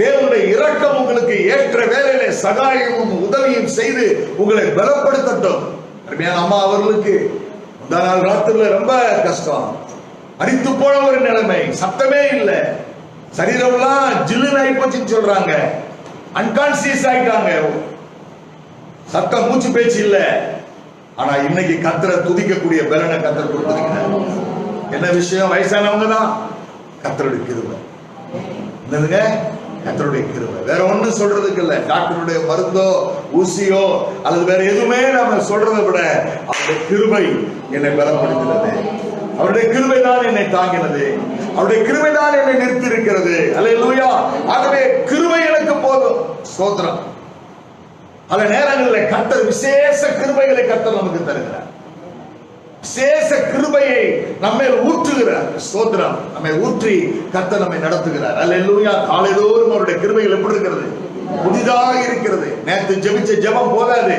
தேவனுடைய இரக்கம் உங்களுக்கு ஏற்ற வேளையிலே சகாயமும் உதவியும் செய்து உங்களை பலப்படுத்தட்டும். அருமையான அம்மா அவர்களுக்கு முந்தா நாள் ராத்திரில ரொம்ப கஷ்டம், அடித்து போன ஒரு நிலைமை, சத்தமே இல்லை, சரீரம்லாம் ஜில்லுன்னு ஆகி போச்சுன்னு சொல்றாங்க, அன்கான்சியஸ் ஆயிட்டாங்க, சத்தம் மூச்சு பேச்சு இல்ல. ஆனா இன்னைக்கு கர்த்தரை துதிக்கக்கூடிய பலனை கர்த்தர் கொடுத்திருக்கிறார். என்ன விஷயம்? வயசானவங்க தான் கர்த்தருடைய கிருபை. என்னதுங்க? கர்த்தருடைய கிருபை. வேற ஒண்ணும் சொல்றதுக்கு இல்ல. டாக்டருடைய மருந்தோ ஊசியோ அல்லது வேற எதுவுமே நம்ம சொல்றதை விட அவருடைய கிருபை என்னை பலப்படுத்துகிறது. அவருடைய கிருபை தான் என்னை தாங்கினது. அவருடைய கிருபை தான் என்னை நிறுத்தி இருக்கிறது. அல்லேலூயா. ஆகவே கிருபை எனக்கு போதும். ஸ்தோத்திரம். பல நேரங்களில் கர்த்தர் விசேஷ கிருபைகளை கர்த்தர் நமக்கு தருகிறார். விசேஷ கிருபையை நம்மை ஊற்றுகிறார். ஸ்தோத்திரம். நம்மை ஊற்றி கர்த்தர் நம்மை நடத்துகிறார். அல்லேலூயா. காலைதோறும் அவருடைய கிருபைகள் எப்படி இருக்கிறது? புதிதாக இருக்கிறது. நேற்று ஜெபிச்ச ஜெபம் போதாது.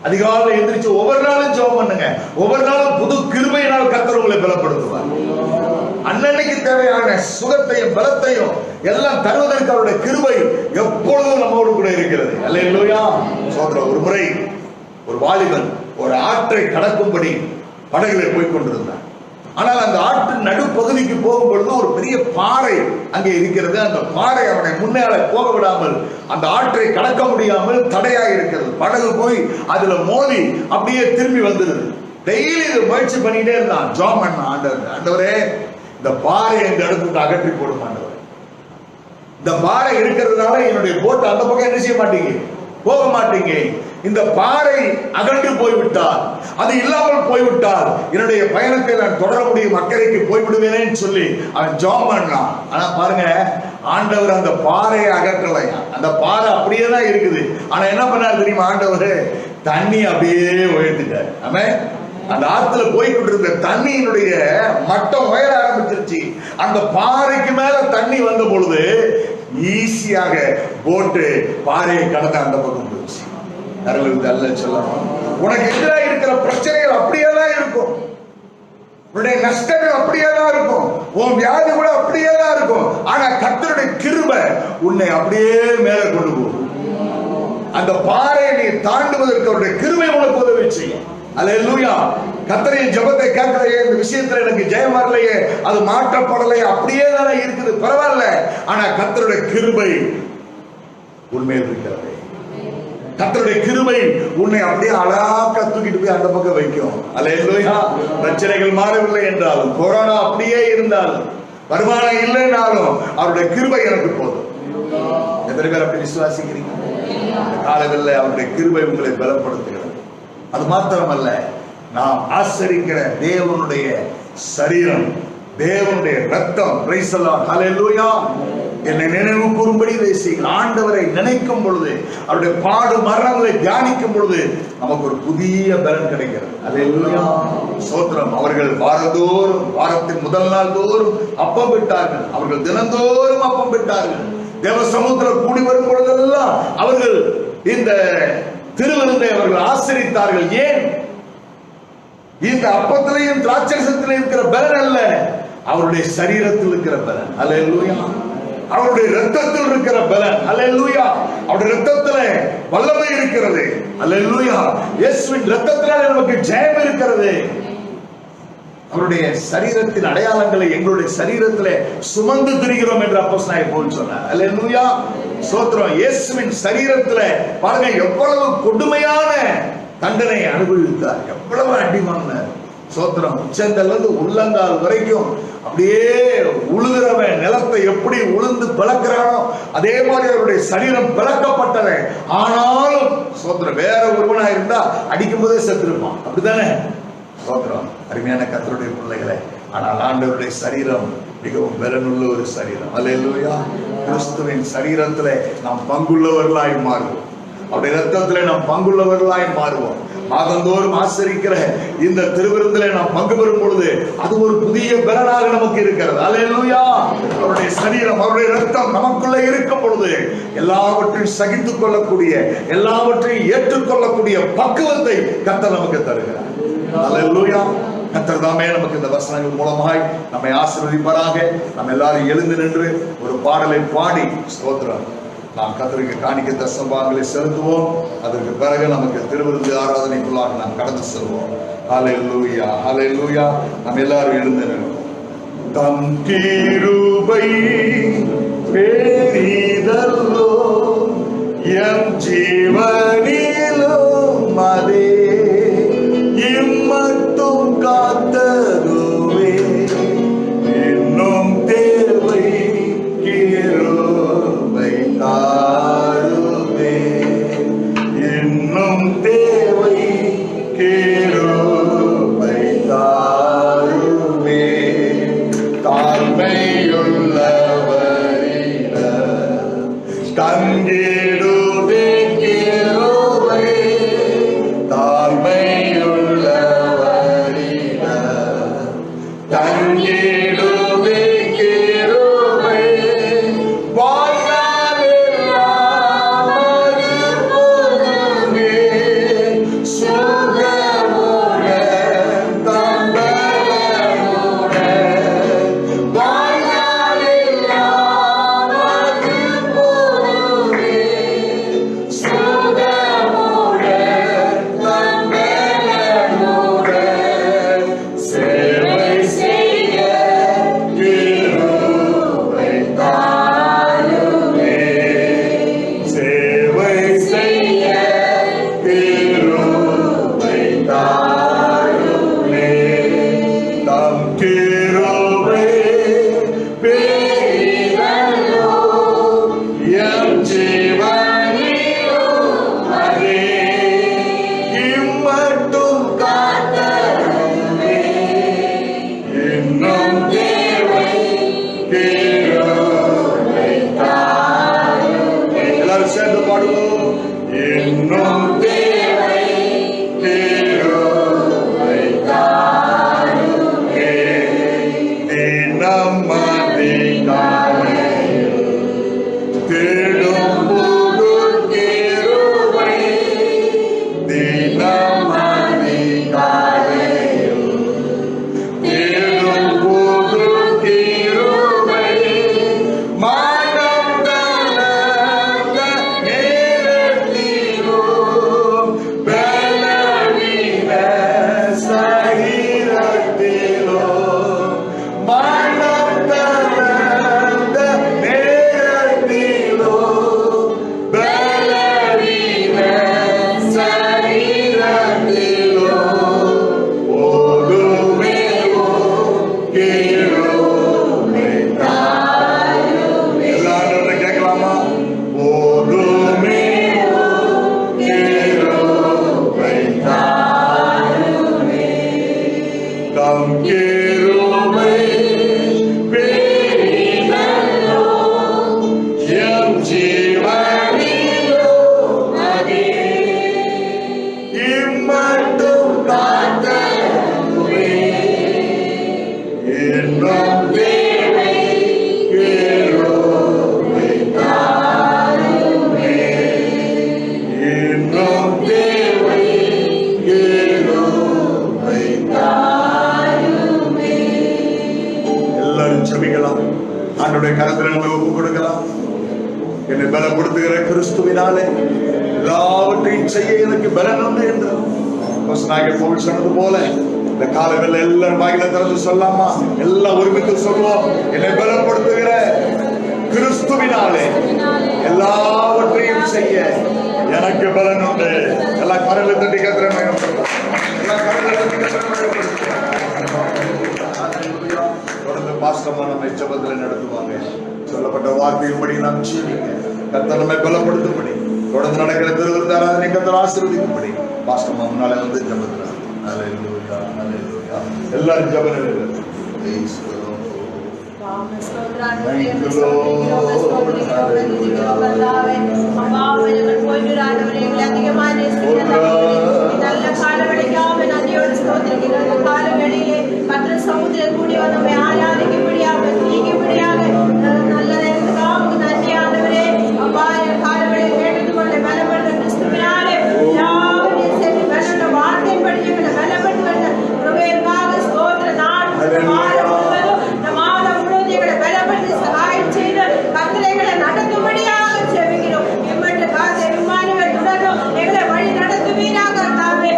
அதிகாலையில் எந்திரிச்சு ஒவ்வொரு நாளும் ஜெபம் பண்ணுங்க. ஒவ்வொரு நாளும் புது கிருபையினால் கர்த்தர் உங்களை பலப்படுத்துவார். அன்னைக்கு தேவையான சுகத்தையும் பலத்தையும் எல்லாம் தருவதற்கு அவருடைய கிருபை எப்பொழுதும் நம்மோடு கூட இருக்கிறது. அல்லேலூயா. சோதரர், ஒரு முறை ஒரு வாலிபன் ஒரு ஆற்றை கடக்கும்படி படகுல போய் கொண்டிருந்தார். ஆனால் அந்த ஆற்றின் நடுப்பகுதிக்கு போகும் பொழுது ஒரு பெரிய பாறை அங்கே இருக்கிறது. அந்த பாறை அவனை முன்னேற போக விடாமல், அந்த ஆற்றை கடக்க முடியாமல் தடையாக இருக்கிறது. படகு போய் அதுல மோதி அப்படியே திரும்பி வந்துருது. டெய்லி இது முயற்சி பண்ணிட்டே இருந்தான். ஜெபம் பண்ணான். ஆண்டவரே, இந்த பாறை இந்த இடத்துக்கு அகற்றி போடும் ஆண்டவரே. இந்த பாறை இருக்கிறதுனால என்னுடைய போட் அந்த பக்கம் என்ன செய்ய மாட்டீங்க, போக மாட்டீங்க. இந்த பாறை அகன்று போய்விட்டால், அது இல்லாமல் போய்விட்டால் என்னுடைய பயணத்தை நான் தொடர முடியும், அக்கறைக்கு போய்விடுவேனேன்னு சொல்லி அவன் ஜெபம் பண்ணான். ஆனா பாருங்க, ஆண்டவர் அந்த பாறையை அகற்றலையா. அந்த பாறை அப்படியே தான் இருக்குது. ஆனா என்ன பண்ணாரு தெரியுமா? ஆண்டவர் தண்ணி அப்படியே உயர்த்திட்டார். ஆமென். அந்த ஆத்துல போய்கிட்டு இருந்த தண்ணியினுடைய மட்டம் உயர ஆரம்பிச்சிருச்சு. அந்த பாறைக்கு மேல தண்ணி வந்த பொழுது ஈஸியாக போட்டு பாறையை கடந்த அந்த பக்கம் போச்சு. அல்ல சொல்லணும், உனக்கு எதிராக இருக்கிற பிரச்சனைகள் அப்படியே தான் இருக்கும். உன்னுடைய நஷ்டங்கள் அப்படியே தான் இருக்கும். உன் வியாதி கூட அப்படியே தான் இருக்கும். ஆனா கர்த்தருடைய கிருபை உன்னை அப்படியே மேல கொண்டு போகும். அந்த பாறையை நீ தாண்டுவதற்கு அவருடைய கிருபை உனக்கு உதவி செய்யும். அல்லேலூயா. கர்த்தரின் ஜெபத்தை கேட்கலையே, இந்த விஷயத்துல எனக்கு ஜெயம் வரலையே, அது மாற்றப்படலையே, அப்படியே தானே இருக்குது, பரவாயில்ல. ஆனா கர்த்தருடைய கிருபை உண்மையில் இருக்கிறது. கர்த்தருடைய கிருபை உன்னை அப்படியே அழகா தூக்கிட்டு போய் அந்த பக்கம் வைக்கும். அல்லேலூயா. பிரச்சனைகள் மாறவில்லை என்றாலும், கொரோனா அப்படியே இருந்தாலும், வருமானம் இல்லைன்னாலும் அவருடைய கிருபை எனக்கு போதும். எத்தனை பேர் அப்படி விசுவாசிக்கிறீங்க? காலங்களில் அவருடைய கிருபை உங்களை பலப்படுத்துகிறது. அது மாத்திரமல்ல, நாம் ஆசரிக்கிற தேவனுடைய சரீரம், தேவனுடைய ரத்தம், பிரைஸ் தி லார்ட், ஹல்லேலூயா, என்னை நினைவு கூறும்படி இதை செய்யுங்கள். ஆண்டவரை நினைக்கும் பொழுது, அவருடைய பாடு மரணங்களை தியானிக்கும் பொழுது நமக்கு ஒரு புதிய பலன் கிடைக்கிறது. ஹல்லேலூயா. ஸ்தோத்திரம். அவர்கள் வாரந்தோறும், வாரத்தின் முதல் நாள் தோறும் அப்பம் விட்டார்கள். அவர்கள் தினந்தோறும் அப்பம் விட்டார்கள். தேவ சமூகத்தில் கூடி வரும் பொழுதெல்லாம் அவர்கள் இந்த திருவிருந்தை அவர்கள் ஆசரித்தார்கள். ஏன்? இந்த அப்பத்திலையும் திராட்சரசத்திலும் இருக்கிற பலன் அல்ல, அவருடைய சரீரத்தில் இருக்கிற பலன். அல்லேலூயா. அவருடைய இரத்தத்தில் இருக்கிற பலன். அல்லேலூயா. அவருடைய இரத்தத்துல வல்லமை இருக்கிறது. அல்லேலூயா. இயேசுவின் இரத்தத்தினாலே நமக்கு ஜெயம் இருக்கிறது. அவருடைய சரீரத்தின் அடையாளங்களை எங்களுடைய சரீரத்திலே சுமந்து திரிகிறோம் என்று அப்போஸ்தலனாகிய பவுல் சொன்னார். அல்லேலூயா. ஸ்தோத்திரம். இயேசுவின் சரீரத்திலே பாருங்க எவ்வளவு கொடுமையான தண்டனை அனுபவித்தார், எவ்வளவு அடி வாங்கினார். ஸ்தோத்திரம். உச்சந்தலிருந்து உள்ளங்கால் வரைக்கும் அப்படியே உழுகிறவன் நிலத்தை எப்படி உழுந்து பிளக்கிறானோ அதே மாதிரி அவருடைய சரீரம் பிளக்கப்பட்டவன். ஆனாலும் ஸ்தோத்திரம், வேற ஒருவனா இருந்தா அடிக்கும் போதே செத்துருப்பான். அப்படித்தானே? ஸ்தோத்திரம். அருமையான கர்த்தருடைய பிள்ளைகளை, ஆனால் ஆண்டவருடைய சரீரம் மிகவும் பலனுள்ள ஒரு சரீரம். அல்லேலூயா. கிறிஸ்துவின் சரீரத்திலே நாம் பங்குள்ளவர்களாய் மாறுவோம். அவருடைய இரத்தத்திலே நாம் பங்குள்ளவர்களாய் மாறுவோம். மாதந்தோறும் ஆசரிக்கிற இந்த திருவிருந்திலே நாம் பங்கு பெறும் பொழுது அது ஒரு புதிய பலனாக நமக்கு இருக்கிறது. அல்லேலூயா. அவருடைய சரீரம், அவருடைய இரத்தம் நமக்குள்ளே இருக்கும் பொழுது எல்லாவற்றையும் சகித்துக் கொள்ளக்கூடிய, எல்லாவற்றையும் ஏற்றுக்கொள்ளக்கூடிய பக்குவத்தை கர்த்தர் நமக்கு தருகிறார். அல்லேலூயா. கர்த்தர் தாமே நமக்கு இந்த வசனங்கள் மூலமாய் நம்மை ஆசீர்வதிப்பாராக. நம்ம எல்லாரும் எழுந்து நின்று ஒரு பாடலை பாடி ஸ்தோத்திரம் நாம் கர்த்தருக்கு காணிக்கை தசம்பாகங்களை செலுத்துவோம். அதற்கு பிறகு நமக்கு திருவிருந்து ஆராதனைக்குள்ளாக நாம் கடந்து செல்வோம். ஹல்லேலூயா, ஹல்லேலூயா. நாம் எல்லாரும் எழுந்து நிற்போம். தம் கிருபை பெரிதல்லோ எம் ஜீவனிலும் அதே இம்மட்டும் காத்ததுவே இன்னும் தேவை கிருபை பாடுவோம். இன்னும் தேவை கிருபை தாருமே, தினம் அதிகாலை தேடும் புது கிருபை, தினம் அதிகாலை தேடும் புது கிருபை, மனம் தளர்ந்த நேரத்திலும் பலவீன சரீரத்திலும், மனம் தளர்ந்த நேரத்திலும் பலவீன சரீரத்திலும் போதுமே கிருபை தாருமே. எல்லாரும் கேட்கலாமா? போதுமே கிருபை தாருமே, தம் கிருபை பெரிதல்லோ, எம் ஜீவனிலோ அதே, இம்மட்டும் காத்தருமே, இன்னும் தேவை கிருபை தாருமே, இன்னும் தேவை கிருபை தாருமே. எல்லாரும் ஜெபிக்கலாம். ஆண்டவருடைய கரத்தில் நம்மை ஒப்புக் கொடுக்கலாம். என்னை பலப்படுத்துகிற கிறிஸ்துவினாலே எல்லாவற்றையும் செய்ய எனக்கு பலன் உண்டு என்று பவுல் சொன்னது போல இந்த காலங்களில் எல்லாரும் வாயில திறந்து சொல்லாமா? எல்லாம் ஒருமித்து சொல்லுவோம். என்னை பலப்படுத்துகிற கிறிஸ்துவினாலே எல்லாவற்றையும் செய்ய எனக்கு பலன் உண்டு. எல்லா கரங்களை தட்டி கத்திரமே, எல்லா கரங்களை தட்டி கத்திரமே. தொடர்ந்து பாஸ்டர்மா நம்மை ஜெபத்தில் நடத்துவாங்க. சொல்லப்பட்ட வார்த்தையின்படி நாம் ஜீவிக்க கர்த்தர் நம்மை பலப்படுத்தும்படி, தொடர்ந்து நடக்கிற திருவிருந்த ஆராதனை கர்த்தர் ஆசீர்வதிக்கும்படி பாஸ்டர்மா முன்னாலே வந்து ஜெபத்தில். ஹல்லேலூயா, ஹல்லேலூயா. எல்லாரும் ஜெபத்தில் சமுதிரம் கூடி வந்து ஆராதிக்கும்படியாக நீக்கும்படியாக நல்லதே நன்றியானவரே. அப்பா காலங்களில் கேட்டுக்கொண்டு பலப்படுத்த கிறிஸ்துவினாலே வார்த்தை படி பலப்படுத்த கிருபைக்காக ஸ்தோத்திர. மாதம் முழுவதும் எங்களை பலப்படுத்தி சகாயம் செய்து கட்டளைகளை நடத்தும்படியாக ஜெபிக்கிறோம். எம்மட்டு காசை விமானங்கள் தொடரும் எங்களை வழி நடத்துவீராக தாமே.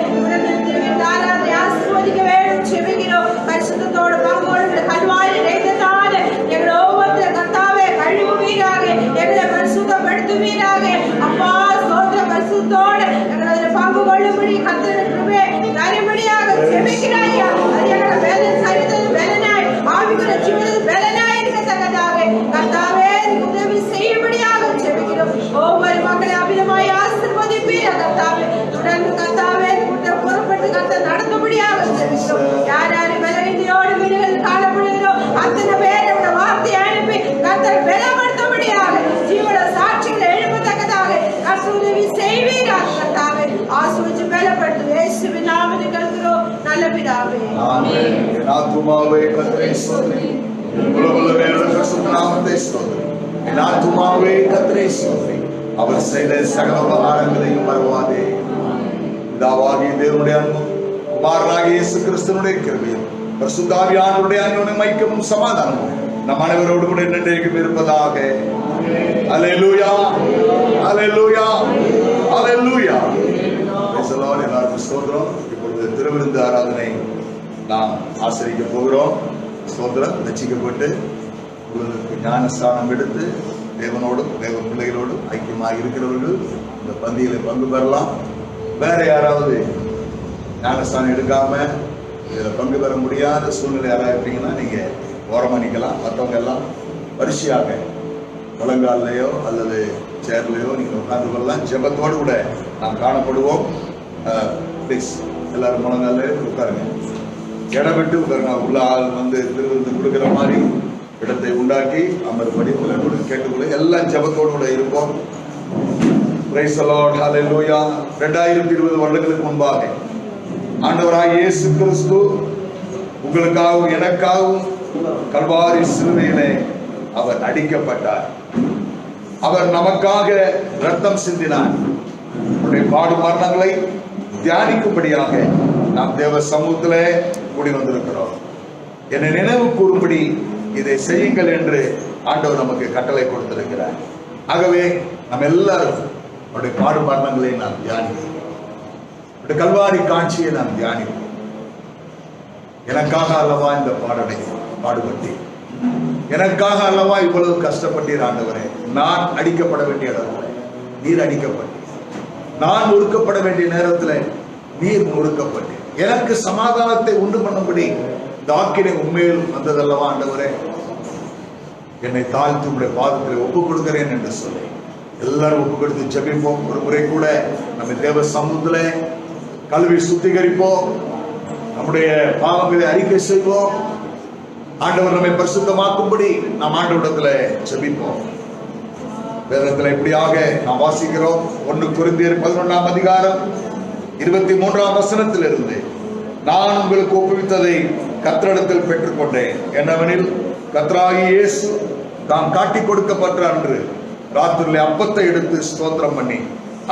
ஆராதனை ஆசீர்வதிக்க வேண்டும் ஜெபிக்கிறோம். பரிசுத்தத்தோடு பங்கோடு கல்வாரி ரேகத்தால எங்களை ஒவ்வொருத்தர் கர்த்தாவே கழுவுவீராக, எங்களை பரிசுத்தப்படுத்துவீராக. அப்பா ஸ்தோத்திர. பரிசுத்தோடு எங்களை பங்கு கொள்ளும்படி கர்த்தரின் கிருபை தரும்படியாக ஜெபிக்கிறாயா. அது எங்களை வேலை சரித்தது வேலனாய் ஆவிக்குற ஜீவனது வேலனாய் இருக்கத்தக்கதாக கர்த்தாவே உதவி செய்யும்படியாக ஜெபிக்கிறோம். ஒவ்வொரு மக்களை அபிதமாய் ஆசீர்வதிப்பீராக கர்த்தாவே. தொடர்ந்து கர்த்தாவே பொறுப்பட்டு கர்த்தர் நடத்தும்படியாக ஜெபிக்கிறோம். யார் யார் பலவீனத்தோடு வீடுகள் காணப்படுகிறோ அத்தனை பேர் இந்த வார்த்தையை அனுப்பி கர்த்தர் பலப்படுத்தும்படியாக ஜீவன சாட்சிகளை எழுப்பத்தக்கதாக கர்த்தர் உதவி செய்வீராக கர்த்தாவே. ஆசீர்வதித்து பலப்படுத்து இயேசுவின் நாமத்தில் கேட்கிறோம் நல்ல பிதாவே. ஆமென். என் ஆத்துமாவே கர்த்தரை ஸ்தோத்திரி, உலகளவே பரிசுத்த நாமத்தை ஸ்தோத்திரி. என் ஆத்துமாவே கர்த்தரை ஸ்தோத்திரி, அவர் செய்த சகல உபகாரங்களையும் மறவாதே. பிதாவாகிய தேவனுடைய அன்பும் குமாரனாகிய இயேசு கிறிஸ்துவினுடைய கிருபையும் பரிசுத்த ஆவியானவருடைய அன்யோன்ய ஐக்கியமும் சமாதானமும் நம் அனைவரோடு கூட இன்றைக்கும் இருப்பதாக. அல்லேலூயா, அல்லேலூயா, அல்லேலூயா. எல்லாருக்கும் ஸ்தோத்திரம். இப்பொழுது திருவிருந்து ஆராதனை நாம் ஆசரிக்க போகிறோம். ஸ்தோத்திரம். ரட்சிக்கப்பட்டு உங்களுக்கு ஞானஸ்தானம் எடுத்து தேவனோடும் தேவ பிள்ளைகளோடும் ஐக்கியமாக இருக்கிறவர்கள் இந்த பந்தியில பங்கு பெறலாம். வேற யாராவது ஞானஸ்தானம் எடுக்காம இதுல பங்கு பெற முடியாத சூழ்நிலை யாராவது இருப்பீங்கன்னா நீங்க ஓரமா நிக்கலாம். மற்றவங்க எல்லாம் வரிசையாக முழங்காலையோ அல்லது சேர்லையோ நீங்க உட்கார்ந்து கொள்ளலாம். ஜெபத்தோடு கூட நாம் காணப்படுவோம். ப்ளீஸ் எல்லாரும் முழங்கால உட்காருங்க. இடம் விட்டு உட்காருங்க. உள்ள ஆள் வந்து திருவிருந்து கொடுக்குற மாதிரி இடத்தை உண்டாக்கி அமர்படி கேட்டுக்கொள்ள எல்லாம் ஜெபத்தோடு கூட இருப்போம். Praise the Lord. Hallelujah. 2020 வருடங்களுக்கு முன்பாக ஆண்டவராகிய இயேசு கிறிஸ்து உங்களுக்காகவும் எனக்காகவும் கல்வாரி சிலுவையிலே அவர் அடிக்கப்பட்டார். அவர் நமக்காக ரத்தம் சிந்தினார். அவருடைய பாடு மரணங்களை தியானிக்கும்படியாக நாம் தேவ சமூகத்திலே கூடி வந்திருக்கிறோம். என்னை நினைவு கூறும்படி இதை செய்யுங்கள் என்று ஆண்டவர் நமக்கு கட்டளை கொடுத்திருக்கிறார். ஆகவே நாம் எல்லாரும் அவருடைய பாடு மரணங்களை நாம் தியானிப்போம். அவருடைய கல்வாரி காட்சியை நாம் தியானிப்போம். எனக்காக அல்லவா இந்த பாடலை பாடுபட்டேன், எனக்காக அல்லவா இவ்வளவு கஷ்டப்பட்டீர் ஆண்டவரே. நான் அடிக்கப்பட வேண்டிய இடத்துல நீர் அடிக்கப்பட்டீர், நான் நொறுக்கப்பட வேண்டிய நேரத்தில் நீர் நொறுக்கப்பட்டீர். எனக்கு சமாதானத்தை உண்டு பண்ணும்படி தாக்கினை உண்மையில் வந்ததல்லவா ஆண்டவரே. என்னை தாழ்த்தி உடைய பாதத்தில் ஒப்புக் கொடுக்கிறேன் என்று சொல்லி எல்லாரும் ஒப்புக் கொடுத்து ஜெபிப்போம். ஒரு முறை கூட நம்ம தேவ சமூகத்துல கல்வி சுத்திகரிப்போம், நம்முடைய பாவங்களை அறிக்கை செய்வோம். ஆண்டவர் நம்மை பரிசுத்தமாக்கும்படி நாம் ஆண்டவரிடத்துல ஜெபிப்போம். வேதத்துல இப்படியாக நாம் வாசிக்கிறோம். 1 கொரிந்தியர் 11ஆம் அதிகாரம் 23ஆம் வசனத்திலிருந்து, நான் உங்களுக்கு ஒப்புவித்ததை கர்த்தரிடத்தில் பெற்றுக்கொண்டேன். என்னவெனில், கர்த்தராகிய இயேசு தாம் காட்டி கொடுக்கப்பட்ட அன்று ராத்திரியிலே அப்பத்தை எடுத்து ஸ்தோத்திரம் பண்ணி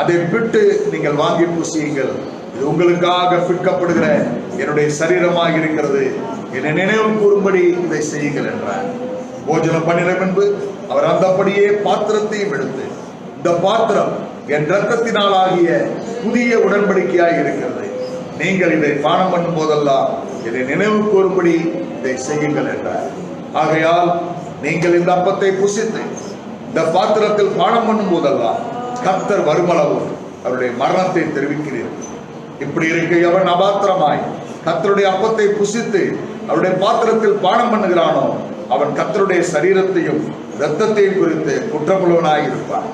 அதை பிட்டு, நீங்கள் வாங்கி புசியுங்கள், இது உங்களுக்காக பிற்கப்படுகிற என்னுடைய சரீரமாக இருக்கிறது, என்னை நினைவு கூறும்படி இதை செய்யுங்கள் என்றார். போஜனம் பண்ணின பின்பு அவர் அந்தபடியே பாத்திரத்தையும் எடுத்து, இந்த பாத்திரம் என் இரத்தத்தினால் ஆகிய புதிய உடன்படிக்கையாய் இருக்கிறது, நீங்கள் இதை பானம் பண்ணும் போதெல்லாம் இதை நினைவு கூறும்படி இதை செய்யுங்கள் என்றார். ஆகையால் நீங்கள் இந்த அப்பத்தை புசித்து இந்த பாத்திரத்தில் பானம் பண்ணும் போதெல்லாம் கர்த்தர் வருமளவு அவருடைய மரணத்தை தெரிவிக்கிறீர்கள். இப்படி இருக்க எவன் அபாத்திரமாய் கர்த்தருடைய அப்பத்தை புசித்து அவருடைய பாத்திரத்தில் பானம் பண்ணுகிறானோ அவன் கர்த்தருடைய சரீரத்தையும் இரத்தத்தையும் குறித்து குற்றமுள்ளவனாய் இருப்பான்.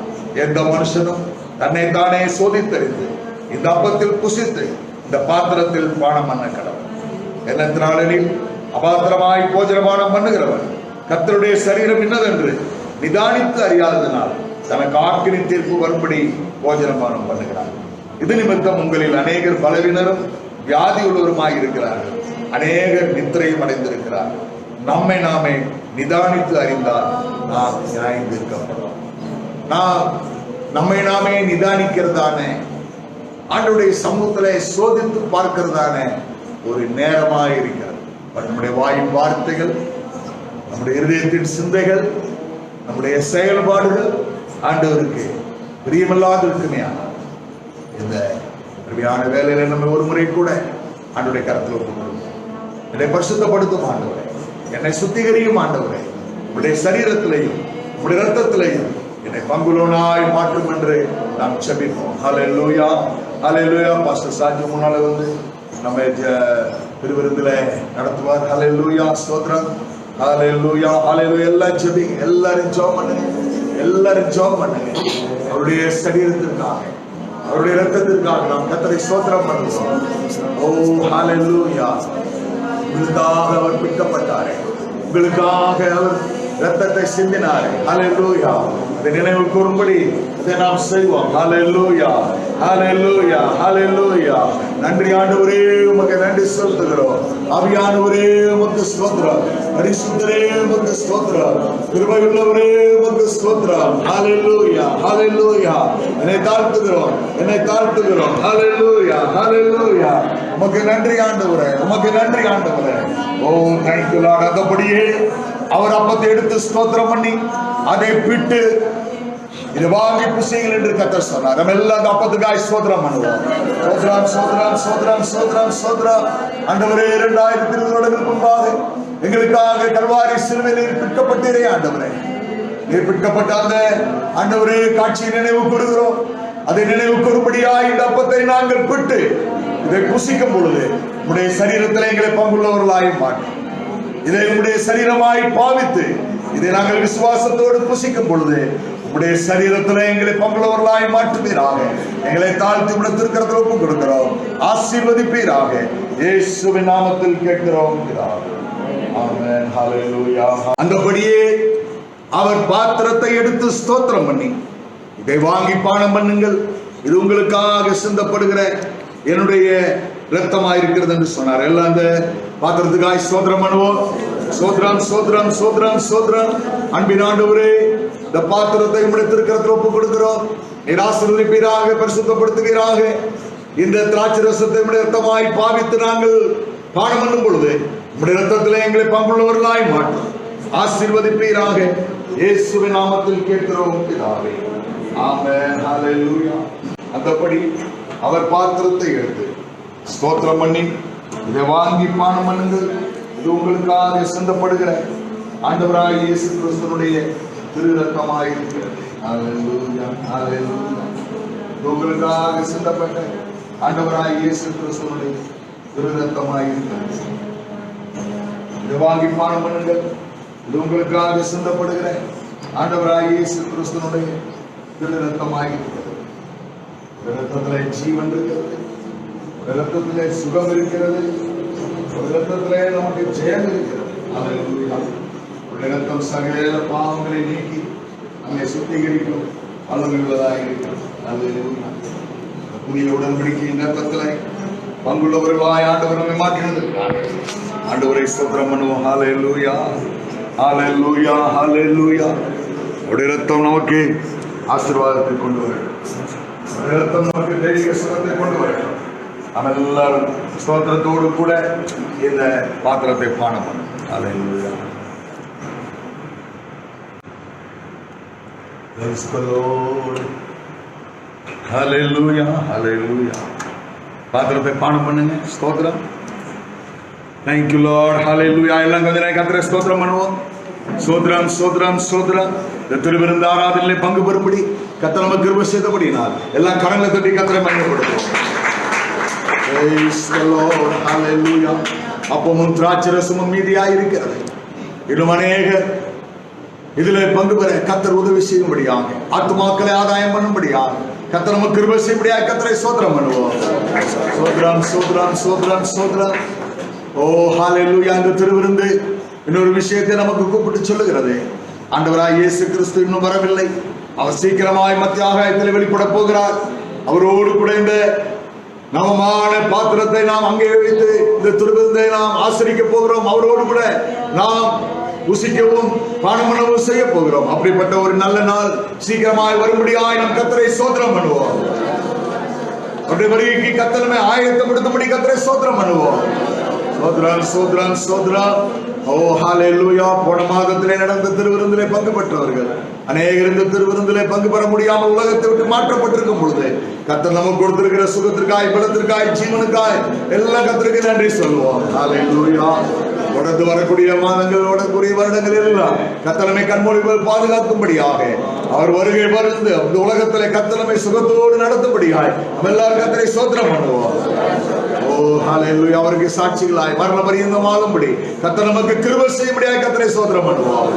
எந்த மனுஷனும் தன்னை தானே சோதித்தறிந்து இந்த அப்பத்தில் புசித்து இந்த பாத்திரத்தில் பானம் பண்ண கடவுள். என்னத்தினாலெனில், அபாத்திரமாய் போஜனபானம் பண்ணுகிறவன் கர்த்தருடைய சரீரம் இன்னதென்று நிதானித்து அறியாததினால் தனக்கு ஆக்கினி தீர்ப்பு வரும்படி போஜனபானம் பண்ணுகிறான். இது நிமித்தம் உங்களில் அநேகர் பலவீனரும் வியாதி உள்ளவருமாய் இருக்கிறார்கள், அநேகர் நித்திரையும் அடைந்திருக்கிறார்கள். நம்மை நாமே நிதானித்து அறிந்தால் நாம் நியாயம் தீர்க்கப்படும். நாம் நம்மை நாமே நிதானிக்கிறதான, ஆண்டவருடைய சமூகத்திலே சோதித்து பார்க்கிறதான ஒரு நேரமாக இருக்கிறது. நம்முடைய வாயின் வார்த்தைகள், நம்முடைய இருதயத்தின் சிந்தைகள், நம்முடைய செயல்பாடுகள் ஆண்டவருக்கு பிரியமில்லாது இருக்குமே. இந்த அருமையான வேலையில நம்ம ஒரு முறை கூட ஆண்டவருடைய கருத்தில் ஒப்புக்கொள்ளும். என்னை பரிசுத்தப்படுத்தும் ஆண்டவரே, என்னை சுத்திகரியும் ஆண்டவரே, உடைய சரீரத்திலையும் உடைய ரத்தத்திலையும் என்னை பங்குலோனாய் மாற்றும் என்று நாம் செபிப்போம். ஹல்லேலூயா, ஹல்லேலூயா. பாஸ்டர் சாஜி முன்னால வந்து நம்ம திருவிருந்தில நடத்துவார். ஹல்லேலூயா, ஸ்தோத்திரம். ஹல்லேலூயா, ஹல்லேலூயா. எல்லாம் ஜெபிங்க, எல்லாரும் ஜெபம் பண்ணுங்க, எல்லாரும் ஜெபம் பண்ணுங்க. அவருடைய சரீரத்திற்காக, அவருடைய இரத்தத்திற்காக நாம் கர்த்தரை ஸ்தோத்திரம் பண்ணுவோம். ஓ ஹல்லேலூயா. உங்களுக்காக அவர் பிற்கப்பட்டாரே, உங்களுக்காக அவர் இரத்தத்தை சிந்தினாரே. ஹல்லேலூயா. அதை நினைவு கூறும்படி இதை நாம் செய்வோம். ஹல்லேலூயா, ஹல்லேலூயா, ஹல்லேலூயா. நன்றி ஆண்டவரே, உமக்கு நன்றி செலுத்துகிறோம். ஆவியானவரே உமக்கு ஸ்தோத்திரம், பரிசுத்தரே உமக்கு ஸ்தோத்திரம், கிருபையுள்ளவரே உமக்கு ஸ்தோத்திரம். ஹல்லேலூயா, ஹல்லேலூயா. என்னை தாழ்த்துகிறோம், என்னை தாழ்த்துகிறோம். ஹல்லேலூயா, ஹல்லேலூயா. உமக்கு நன்றி ஆண்டவரே, உமக்கு நன்றி ஆண்டவரே. Oh thank you Lord. அதபடியே அவர் அப்பத்தை எடுத்து ஸ்தோத்திரம் பண்ணி அதை பிட்டு இதை வாங்கி புசியுங்கள் என்று கர்த்தர் சொன்னார். நம்ம எல்லாம் அந்த அப்பத்துக்காய் ஸ்தோத்திரம் பண்ணுவோம். ஸ்தோத்திரம், ஸ்தோத்திரம், ஸ்தோத்திரம், ஸ்தோத்திரம், ஸ்தோத்திரம். ஆண்டவரே, 2020 வருடங்களுக்கு முன்பாக எங்களுக்காக கல்வாரி சிலுவையில் நீர் பிற்கப்பட்டீரே ஆண்டவரே. நீர் பிற்கப்பட்ட அந்த ஆண்டவரே காட்சியை நினைவு கூறுகிறோம். அதை நினைவு கூறும்படியாய் இந்த அப்பத்தை நாங்கள் பிட்டு இதை புசிக்கும் பொழுது உடைய சரீரத்தில் எங்களை பங்குள்ளவர்களாய் மாட்டோம். இதை உடைய சரீரமாய் பாவித்து இதை நாங்கள் விசுவாசத்தோடு புசிக்கும் பொழுது உடைய சரீரத்தில் எங்களை பங்குள்ளவர்களாய் மாற்றுவீராக. எங்களை தாழ்த்தி விடத்திருக்கிறத ஒப்புக் கொடுக்கிறோம். ஆசீர்வதிப்பீராக. இயேசுவின் நாமத்தில் கேட்கிறோம். ஆமென். ஹல்லேலூயா. அந்தபடியே அவர் பாத்திரத்தை எடுத்து ஸ்தோத்திரம் பண்ணி இதை வாங்கி பானம் பண்ணுங்கள், இது உங்களுக்காக சிந்தப்படுகிற என்னுடைய இரத்தமாயிருக்கிறது என்று சொன்னார். எல்லாம் அந்த பாத்திரத்துக்காய் ஸ்தோத்திரம் பண்ணுவோம். ஸ்தோத்திரம் ஸ்தோத்திரம் ஸ்தோத்திரம் ஸ்தோத்திரம். அன்பின் ஆண்டவரே, இந்த பாத்திரத்தை உம்மிடத்திற்கு ஒப்புக் கொடுக்கிறோம். நீர் ஆசீர்வதிப்பீராக, பரிசுத்தப்படுத்துவீராக. இந்த திராட்சை ரசத்தை உம்முடைய இரத்தமாய் பாவித்து நாங்கள் பானம் பண்ணும் பொழுது உம்முடைய இரத்தத்திலே எங்களை பங்குள்ளவர்களாய் மாற்றும். ஆசீர்வதிப்பீராக. இயேசுவின் நாமத்தில் கேட்கிறோம் பிதாவே, ஆமென். ஹல்லேலூயா. அந்தபடி அவர் பாத்திரத்தை எடுத்து ஸ்தோத்திரம் பண்ணி, இதை வாங்கி பானம் பண்ணுங்கள், இது உங்களுக்காக சிந்தப்படுகிற ஆண்டவராகிய இயேசு கிறிஸ்துவினுடைய திரு இரத்தமாயிருக்கிறது. ஹல்லேலூயா, ஹல்லேலூயா. இது உங்களுக்காக சிந்தப்பட்ட ஆண்டவராகிய இயேசு கிறிஸ்துவினுடைய திரு இரத்தமாயிருக்கிறது. இதை வாங்கி பானம் பண்ணுங்கள், இது உங்களுக்காக சிந்தப்படுகிற ஆண்டவராகிய இயேசு கிறிஸ்துவினுடைய திரு இரத்தமாயிருக்கிறது. இரத்தத்திலே ஜீவன் இருக்கிறது, இரத்தத்திலே சுகம் இருக்கிறது, இரத்தத்திலே நமக்கு ஜெயம் இருக்கிறது. ஹல்லேலூயா. இரத்தம் சகல பாவங்களை நீக்கி நம்மை சுத்திகரிக்கும் வல்லமையுள்ளதாக இருக்கிறது. ஹல்லேலூயா. புதிய உடன்படிக்கையின் இரத்தத்திலே பங்குள்ளவர்களாய் ஆண்டவர் நம்மை மாற்றினது. ஆண்டவரை ஸ்தோத்திரம் பண்ணுவோம். ஹல்லேலூயா, ஹல்லேலூயா, ஹல்லேலூயா. உடைய இரத்தம் நமக்கு ஆசீர்வாதத்தை கொண்டு வரும். இரத்தம் நமக்கு தெய்வீக சுகத்தை கொண்டு வரும். நம்ம எல்லாரும் ஸ்தோத்திரத்தோடு கூட இந்த பாத்திரத்தை பானம் பண்ணும். ஹல்லேலூயா. Praise the Lord. ஹல்லேலூயா, ஹல்லேலூயா. பாத்திரத்தை பானம் பண்ணுங்க. ஸ்தோத்திரம். Thank you Lord. ஹல்லேலூயா. எல்லாம் கொஞ்ச நேரம் கர்த்தரை ஸ்தோத்திரம் பண்ணுவோம். ஸ்தோத்திரம் ஸ்தோத்திரம் ஸ்தோத்திரம். இந்த திருவிருந்து ஆராதனையிலே பங்கு பெறும்படி கர்த்தர் நமக்கு கிருபை செய்தபடியினால் எல்லாம் கரங்களை தட்டி கர்த்தரை மகிமைப்படுத்துவோம். Praise the Lord. ஹல்லேலூயா. அப்பமும் திராட்சை ரசமும் மீதியாய் இருக்கிறது. இன்னும் அநேகர் இதிலே பங்கு பெற கர்த்தர் உதவி செய்யும்படியாக, ஆத்துமாக்களை ஆதாயம் பண்ணும்படியாக கர்த்தர் நமக்கு கிருபை செய்யும்படியாக கர்த்தரை ஸ்தோத்திரம் பண்ணுவோம். ஸ்தோத்திரம் ஸ்தோத்திரம் ஸ்தோத்திரம் ஸ்தோத்திரம். ஓ ஹல்லேலூயா. இந்த திருவிருந்து இன்னொரு விஷயத்தை நமக்கு கூப்பிட்டு சொல்லுகிறது. ஆண்டவராய் இயேசு கிறிஸ்து இன்னும் வரவில்லை. அவர் சீக்கிரமாய் மத்திய ஆகாயத்தில் வெளிப்பட போகிறார். அவரோடு கூட இந்த நவமான பாத்திரத்தை நாம் அங்கே வைத்து இந்த திருவிருந்தை நாம் ஆசரிக்க போகிறோம். அவரோடு கூட நாம் புசிக்கவும் பானமனவும் செய்ய போகிறோம். அப்படிப்பட்ட ஒரு நல்ல நாள் சீக்கிரமாய் வரும்படியாய் நம் கர்த்தரை ஸ்தோத்திரம் பண்ணுவோம். அவருடைய வருகைக்கு கர்த்தரை ஆயத்தப்படுத்தும்படி கர்த்தரை ஸ்தோத்திரம் பண்ணுவோம். ஸ்தோத்திரம் ஸ்தோத்திரம் ஸ்தோத்திரம். ஓ ஹல்லேலூயா. போன மாதத்திலே நடந்த திருவிருந்திலே பங்கு பெற்றவர்கள் அநேகர் இந்த திருவிருந்திலே பங்கு பெற முடியாமல் உலகத்தை விட்டு மாற்றப்பட்டிருக்கும் பொழுது கர்த்தர் நமக்கு கொடுத்திருக்கிற சுகத்திற்காய், பலத்திற்காய், ஜீவனுக்காய் எல்லாம் கர்த்தருக்கு நன்றி சொல்லுவோம். ஹல்லேலூயா. தொடர்ந்து வரக்கூடிய மாதங்கள், வரக்கூடிய வருடங்கள் எல்லாம் கர்த்தரை கண்மொழி பாதுகாக்கும்படியாக அவர் வருகை வருந்து இந்த உலகத்திலே கர்த்தரை சுகத்தோடு நடத்தும்படியாய் நம்ம எல்லாரும் கர்த்தரை ஸ்தோத்திரம் பண்ணுவோம். ஓ ஹல்லேலூயா. அவருக்கு சாட்சிகளாய் மரண பரியந்தம் வாழும்படி கர்த்தர் நமக்கு கிருபை செய்யும்படியாய் கர்த்தரை ஸ்தோத்திரம் பண்ணுவோம்.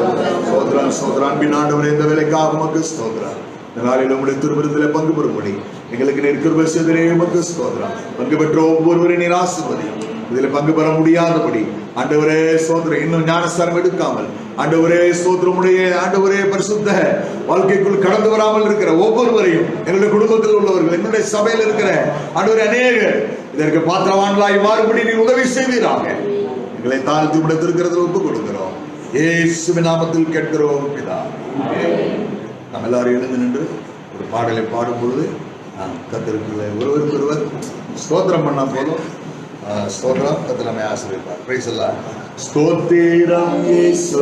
ஸ்தோத்திரம் ஸ்தோத்திரம். அன்பின் ஆண்டவரே, இந்த வேலைக்காக உமக்கு ஸ்தோத்திரம். இந்த நாளில் நம்முடைய திருவிருந்திலே பங்கு பெறும்படி எங்களுக்கு நீர் கிருபை செய்ததே உமக்கு ஸ்தோத்திரம். பங்கு பெற்ற ஒவ்வொருவரையும் நீர் ஆசீர்வதியும். இதில் பங்கு பெற முடியாதபடி ஆண்டவரே ஸ்தோத்திரம். இன்னும் ஞானஸ்தானம் எடுக்காமல் ஆண்டவரே ஸ்தோத்திரமுடைய ஆண்டவரே பரிசுத்த வாழ்க்கைக்குள் கடந்து வராமல் இருக்கிற ஒவ்வொருவரையும், எங்களுடைய குடும்பத்தில் உள்ளவர்கள், எங்களுடைய சபையில் இருக்கிற ஆண்டவரே அநேகர் இதற்கு பாத்திரவான்களாய் மாறுபடி நீர் உதவி செய்வீராக. எங்களை தாழ்த்தி விடத்திருக்கிறது ஒப்புக் கொடுக்கிறோம். இயேசுவின் நாமத்தில் கேட்கிறோம் பிதாவே. நாம் எல்லாரும் எழுந்து நின்று ஒரு பாடலை பாடும் பொழுது நாம் கர்த்தருக்குள்ளே ஒருவருக்கு ஒருவர் ஸ்தோத்திரம் பண்ணா போதும். ஸ்தோத்திரம். கர்த்தர் நம்மை ஆசீர்வதிப்பார். பிரைஸ் எல்லாம். ஸ்தோத்திரம் இயேசு.